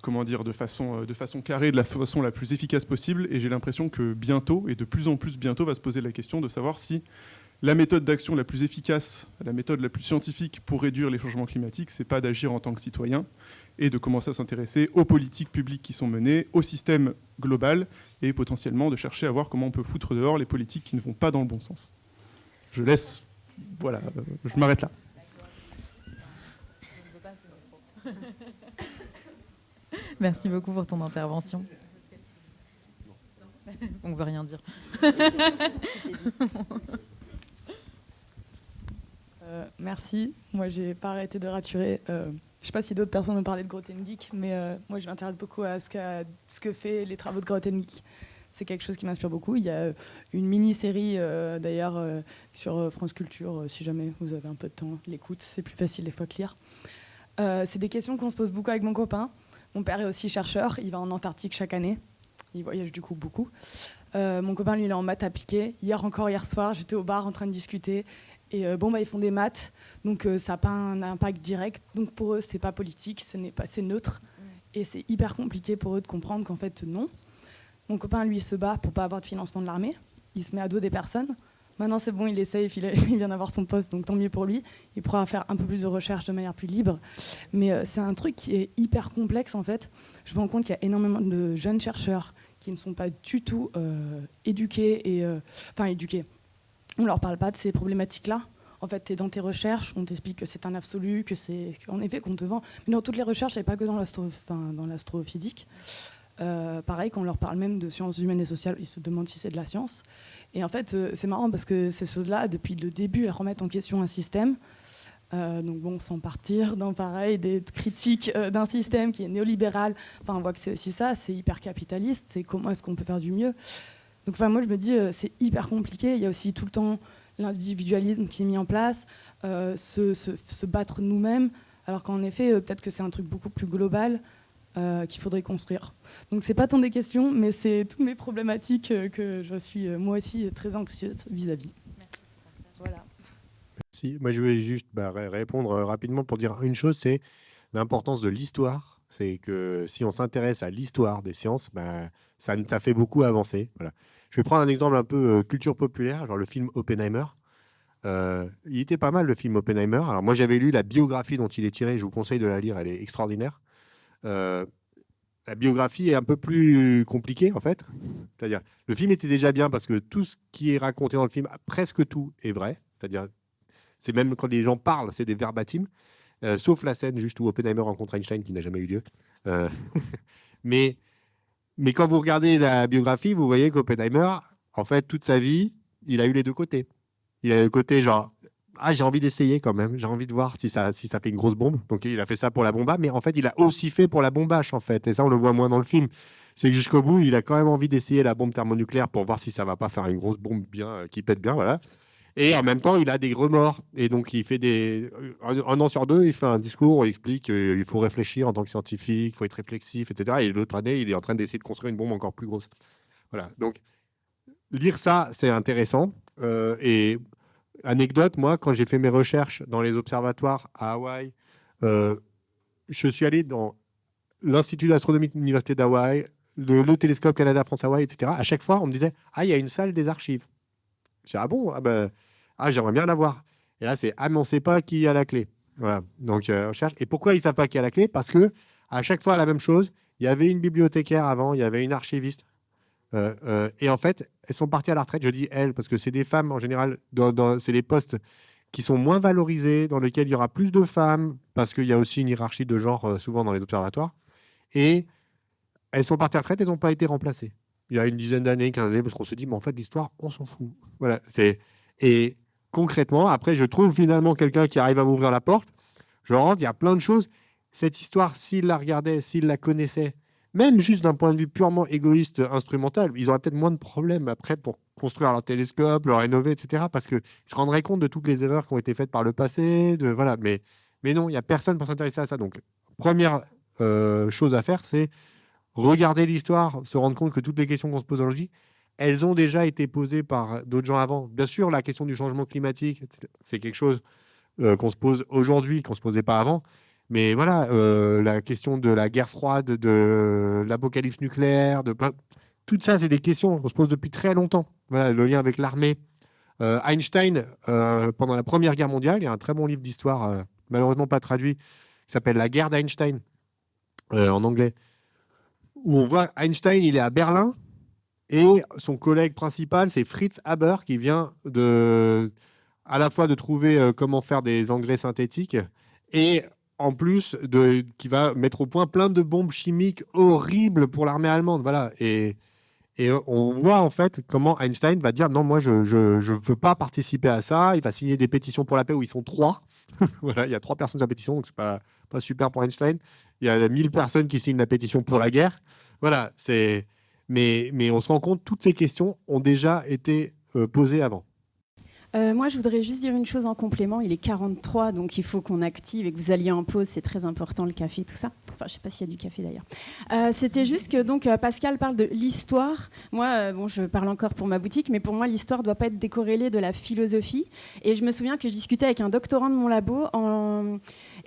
de façon carrée, de la façon la plus efficace possible. Et j'ai l'impression que bientôt, et de plus en plus bientôt, va se poser la question de savoir si la méthode d'action la plus efficace, la méthode la plus scientifique pour réduire les changements climatiques, c'est pas d'agir en tant que citoyen et de commencer à s'intéresser aux politiques publiques qui sont menées, au système global et potentiellement de chercher à voir comment on peut foutre dehors les politiques qui ne vont pas dans le bon sens. Je laisse, voilà, je m'arrête là. Merci beaucoup pour ton intervention. On ne veut rien dire. Merci. Moi, j'ai pas arrêté de raturer. Je ne sais pas si d'autres personnes ont parlé de Grothendieck, mais moi, je m'intéresse beaucoup à ce que fait les travaux de Grothendieck. C'est quelque chose qui m'inspire beaucoup. Il y a une mini-série, d'ailleurs, sur France Culture, si jamais vous avez un peu de temps, l'écoute, c'est plus facile des fois que lire. C'est des questions qu'on se pose beaucoup avec mon copain. Mon père est aussi chercheur, il va en Antarctique chaque année. Il voyage du coup beaucoup. Mon copain, lui, il est en maths appliquées. Hier soir, j'étais au bar en train de discuter. Et ils font des maths, donc ça n'a pas un impact direct. Donc pour eux, c'est pas politique, c'est neutre. Et c'est hyper compliqué pour eux de comprendre qu'en fait, non. Mon copain, lui, se bat pour pas avoir de financement de l'armée. Il se met à dos des personnes. Maintenant, c'est bon, il essaye, il vient d'avoir son poste, donc tant mieux pour lui. Il pourra faire un peu plus de recherche de manière plus libre. Mais c'est un truc qui est hyper complexe, en fait. Je me rends compte qu'il y a énormément de jeunes chercheurs qui ne sont pas du tout éduqués. Éduqués. On ne leur parle pas de ces problématiques-là. En fait, tu es dans tes recherches, on t'explique que c'est un absolu, que c'est en effet qu'on te vend. Mais dans toutes les recherches, et pas que dans l'astrophysique. Pareil, quand on leur parle même de sciences humaines et sociales, ils se demandent si c'est de la science. Et en fait, c'est marrant parce que ces choses-là, depuis le début, elles remettent en question un système. Donc bon, sans partir dans pareil des critiques d'un système qui est néolibéral. Enfin, on voit que c'est aussi ça, c'est hyper capitaliste. C'est comment est-ce qu'on peut faire du mieux. Donc moi, je me dis, c'est hyper compliqué. Il y a aussi tout le temps l'individualisme qui est mis en place, se battre nous-mêmes, alors qu'en effet, peut-être que c'est un truc beaucoup plus global qu'il faudrait construire. Donc c'est pas tant des questions, mais c'est toutes mes problématiques que je suis moi aussi très anxieuse vis-à-vis. Voilà. Merci. Moi, je voulais juste répondre rapidement pour dire une chose, c'est l'importance de l'histoire. C'est que si on s'intéresse à l'histoire des sciences, ça fait beaucoup avancer. Voilà. Je vais prendre un exemple un peu culture populaire, genre le film Oppenheimer. Il était pas mal, le film Oppenheimer. Alors moi, j'avais lu la biographie dont il est tiré. Je vous conseille de la lire, elle est extraordinaire. La biographie est un peu plus compliquée, en fait. C'est-à-dire, le film était déjà bien parce que tout ce qui est raconté dans le film, presque tout est vrai. C'est-à-dire, c'est même quand les gens parlent, c'est des verbatim. Sauf la scène juste où Oppenheimer rencontre Einstein qui n'a jamais eu lieu. Mais quand vous regardez la biographie, vous voyez qu'Oppenheimer, en fait, toute sa vie, il a eu les deux côtés. Il a eu le côté genre, j'ai envie d'essayer quand même, j'ai envie de voir si ça fait une grosse bombe. Donc il a fait ça pour la bomba, mais en fait, il a aussi fait pour la bombache, en fait. Et ça, on le voit moins dans le film. C'est que jusqu'au bout, il a quand même envie d'essayer la bombe thermonucléaire pour voir si ça va pas faire une grosse bombe bien, qui pète bien, voilà. Et en même temps, il a des remords. Et donc, il fait un an sur deux, il fait un discours où il explique qu'il faut réfléchir en tant que scientifique, il faut être réflexif, etc. Et l'autre année, il est en train d'essayer de construire une bombe encore plus grosse. Voilà. Donc, lire ça, c'est intéressant. Et anecdote, moi, quand j'ai fait mes recherches dans les observatoires à Hawaï, je suis allé dans l'Institut d'astronomie de l'Université d'Hawaï, le télescope Canada-France-Hawaï, etc. À chaque fois, on me disait « Ah, il y a une salle des archives ». Je dis « Ah bon ? J'aimerais bien la voir ». Et là, c'est « Ah, mais on ne sait pas qui a la clé ». Voilà. Donc, on cherche. Et pourquoi ils ne savent pas qui a la clé ? Parce que à chaque fois, la même chose. Il y avait une bibliothécaire avant, il y avait une archiviste. Et en fait, elles sont parties à la retraite. Je dis elles, parce que c'est des femmes, en général, c'est les postes qui sont moins valorisés, dans lesquels il y aura plus de femmes, parce qu'il y a aussi une hiérarchie de genre souvent dans les observatoires. Et elles sont parties à la retraite, elles n'ont pas été remplacées. Il y a une dizaine d'années, 15 années, parce qu'on se dit, mais en fait, l'histoire, on s'en fout. Voilà. Et concrètement, après, je trouve finalement quelqu'un qui arrive à m'ouvrir la porte. Je rentre, il y a plein de choses. Cette histoire, s'il la regardait, s'il la connaissait, même juste d'un point de vue purement égoïste, instrumental, ils auraient peut-être moins de problèmes après pour construire leur télescope, leur rénover, etc. Parce qu'ils se rendraient compte de toutes les erreurs qui ont été faites par le passé. Voilà. Mais non, il n'y a personne pour s'intéresser à ça. Donc, première chose à faire, c'est regarder l'histoire, se rendre compte que toutes les questions qu'on se pose aujourd'hui, elles ont déjà été posées par d'autres gens avant. Bien sûr, la question du changement climatique, c'est quelque chose qu'on se pose aujourd'hui, qu'on ne se posait pas avant. Mais voilà, la question de la guerre froide, de l'apocalypse nucléaire, tout ça, c'est des questions qu'on se pose depuis très longtemps. Voilà, le lien avec l'armée, Einstein, pendant la Première Guerre mondiale, il y a un très bon livre d'histoire, malheureusement pas traduit, qui s'appelle La guerre d'Einstein, en anglais, où on voit Einstein, il est à Berlin, et son collègue principal, c'est Fritz Haber, qui vient à la fois de trouver comment faire des engrais synthétiques, et en plus, qui va mettre au point plein de bombes chimiques horribles pour l'armée allemande. Voilà. Et on voit en fait comment Einstein va dire non, moi je ne veux pas participer à ça. Il va signer des pétitions pour la paix où ils sont 3. Voilà, il y a 3 personnes sur la pétition, donc c'est pas super pour Einstein. Il y a 1000 personnes qui signent la pétition pour la guerre. Voilà, mais on se rend compte, toutes ces questions ont déjà été posées avant. Moi, je voudrais juste dire une chose en complément. Il est 43, donc il faut qu'on active et que vous alliez en pause. C'est très important, le café, tout ça. Enfin, je ne sais pas s'il y a du café d'ailleurs. C'était juste que donc, Pascal parle de l'histoire. Moi, je parle encore pour ma boutique, mais pour moi, l'histoire ne doit pas être décorrélée de la philosophie. Et je me souviens que je discutais avec un doctorant de mon labo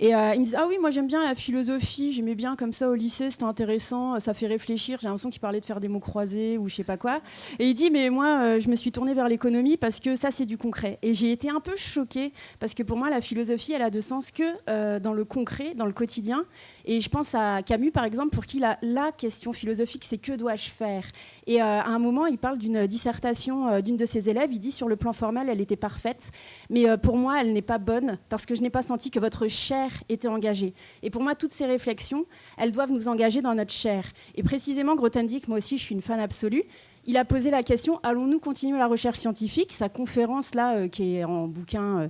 et il me disait « Ah oui, moi j'aime bien la philosophie, j'aimais bien comme ça au lycée, c'était intéressant, ça fait réfléchir. » J'ai l'impression qu'il parlait de faire des mots croisés ou je ne sais pas quoi. Et il dit « Mais moi, je me suis tournée vers l'économie parce que ça, c'est du concret. » Et j'ai été un peu choquée parce que pour moi, la philosophie, elle a de sens que dans le concret, dans le quotidien. Et je pense à Camus, par exemple, pour qui la question philosophique, c'est que dois-je faire ? Et à un moment, il parle d'une dissertation d'une de ses élèves. Il dit sur le plan formel, elle était parfaite, mais pour moi, elle n'est pas bonne parce que je n'ai pas senti que votre chair était engagée. Et pour moi, toutes ces réflexions, elles doivent nous engager dans notre chair. Et précisément, Grothendieck, moi aussi, je suis une fan absolue. Il a posé la question, allons-nous continuer la recherche scientifique ? Sa conférence, là, qui est en bouquin,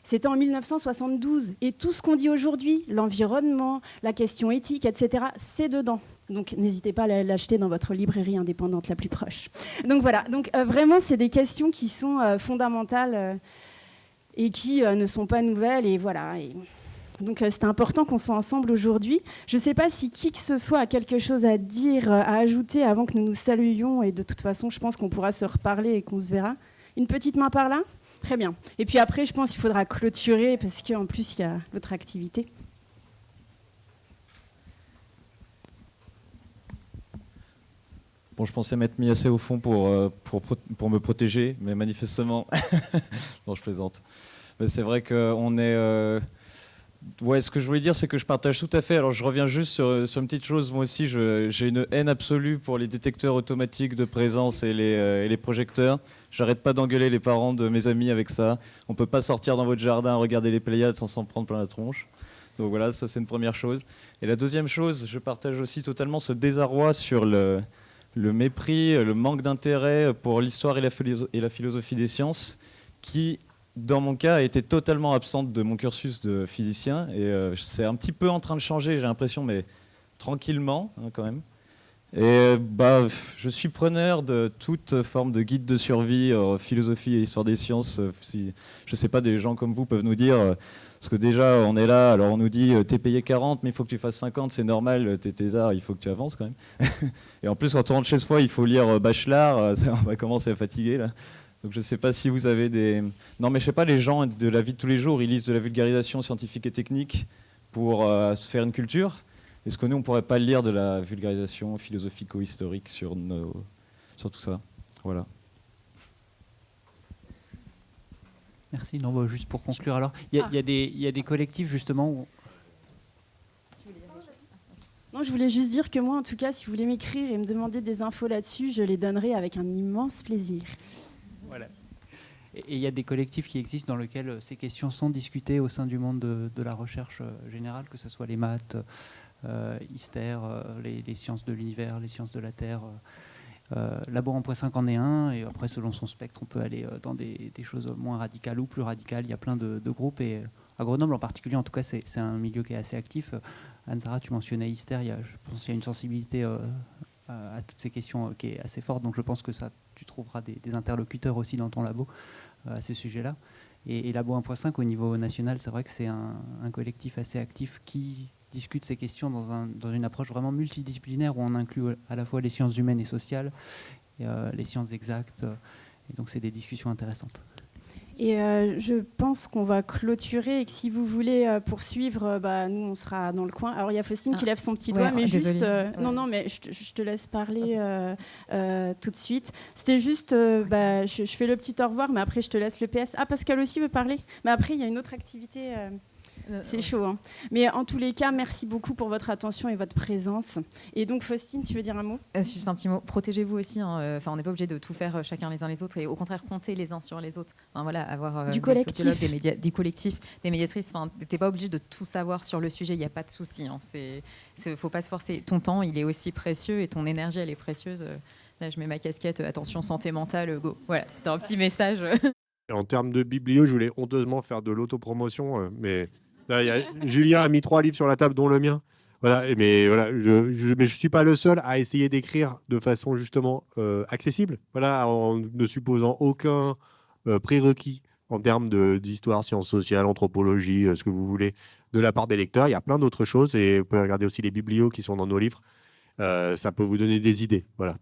c'était en 1972. Et tout ce qu'on dit aujourd'hui, l'environnement, la question éthique, etc., c'est dedans. Donc, n'hésitez pas à l'acheter dans votre librairie indépendante la plus proche. Donc, voilà. Donc, vraiment, c'est des questions qui sont fondamentales et qui ne sont pas nouvelles. Et voilà. Donc, c'est important qu'on soit ensemble aujourd'hui. Je ne sais pas si qui que ce soit a quelque chose à dire, à ajouter avant que nous nous saluions. Et de toute façon, je pense qu'on pourra se reparler et qu'on se verra. Une petite main par là ? Très bien. Et puis après, je pense qu'il faudra clôturer parce qu'en plus, il y a l'autre activité. Bon, je pensais m'être mis assez au fond pour me protéger, mais manifestement... non, je plaisante. Mais c'est vrai qu'on est... Ouais, ce que je voulais dire, c'est que je partage tout à fait. Alors, je reviens juste sur une petite chose. Moi aussi, j'ai une haine absolue pour les détecteurs automatiques de présence et les projecteurs. J'arrête pas d'engueuler les parents de mes amis avec ça. On peut pas sortir dans votre jardin, regarder les Pléiades sans s'en prendre plein la tronche. Donc voilà, ça c'est une première chose. Et la deuxième chose, je partage aussi totalement ce désarroi sur le mépris, le manque d'intérêt pour l'histoire et la philosophie des sciences qui... dans mon cas, a été totalement absente de mon cursus de physicien. Et c'est un petit peu en train de changer, j'ai l'impression, mais tranquillement, hein, quand même. Et je suis preneur de toute forme de guide de survie, philosophie et histoire des sciences. Si, je ne sais pas, des gens comme vous peuvent nous dire... parce que déjà, on est là, alors on nous dit t'es payé 40, mais il faut que tu fasses 50, c'est normal, t'es thésard, il faut que tu avances quand même. Et en plus, quand on rentre chez soi, il faut lire Bachelard, on va commencer à fatiguer, là. Donc je ne sais pas si vous avez des... Non, mais je ne sais pas, les gens de la vie de tous les jours, ils lisent de la vulgarisation scientifique et technique pour se faire une culture. Est-ce que nous, on ne pourrait pas lire de la vulgarisation philosophico-historique sur tout ça ? Voilà. Merci. Non, juste pour conclure, alors, il y a des collectifs, justement, où... Non, je voulais juste dire que moi, en tout cas, si vous voulez m'écrire et me demander des infos là-dessus, je les donnerai avec un immense plaisir. Voilà. Et il y a des collectifs qui existent dans lesquels ces questions sont discutées au sein du monde de la recherche générale, que ce soit les maths, Hister, les sciences de l'univers, les sciences de la Terre. Labo 1.5 en est un, et après, selon son spectre, on peut aller dans des choses moins radicales ou plus radicales. Il y a plein de groupes, et à Grenoble en particulier, en tout cas, c'est un milieu qui est assez actif. Anne-Sara, tu mentionnais Hister, je pense qu'il y a une sensibilité à toutes ces questions qui est assez forte, donc je pense que tu trouveras des interlocuteurs aussi dans ton labo à ce sujet-là. Et Labo 1.5 au niveau national, c'est vrai que c'est un collectif assez actif qui discute ces questions dans une approche vraiment multidisciplinaire où on inclut à la fois les sciences humaines et sociales, et, les sciences exactes, et donc c'est des discussions intéressantes. Et je pense qu'on va clôturer et que si vous voulez poursuivre, nous on sera dans le coin. Alors il y a Faustine qui lève son petit doigt, mais désolée. juste... Non, mais je te laisse parler tout de suite. C'était juste, je fais le petit au revoir, mais après je te laisse le PS. Ah, Pascal aussi veut parler. Mais après il y a une autre activité... c'est chaud, hein. Mais en tous les cas, merci beaucoup pour votre attention et votre présence. Et donc, Faustine, tu veux dire un mot ? Juste un petit mot. Protégez-vous aussi. Hein. On n'est pas obligé de tout faire chacun les uns les autres et au contraire compter les uns sur les autres. Avoir du des collectif, sociologues, des collectifs, des médiatrices. T'es pas obligé de tout savoir sur le sujet. Il n'y a pas de souci. Hein. Faut pas se forcer. Ton temps, il est aussi précieux et ton énergie, elle est précieuse. Là, je mets ma casquette. Attention, santé mentale. Go. Voilà, c'était un petit message. En termes de biblio, je voulais honteusement faire de l'autopromotion, mais là, Julien a mis 3 livres sur la table, dont le mien. Voilà, je suis pas le seul à essayer d'écrire de façon justement accessible, voilà, en ne supposant aucun prérequis en termes d'histoire, sciences sociales, anthropologie, ce que vous voulez, de la part des lecteurs. Il y a plein d'autres choses et vous pouvez regarder aussi les biblios qui sont dans nos livres. Ça peut vous donner des idées. Voilà.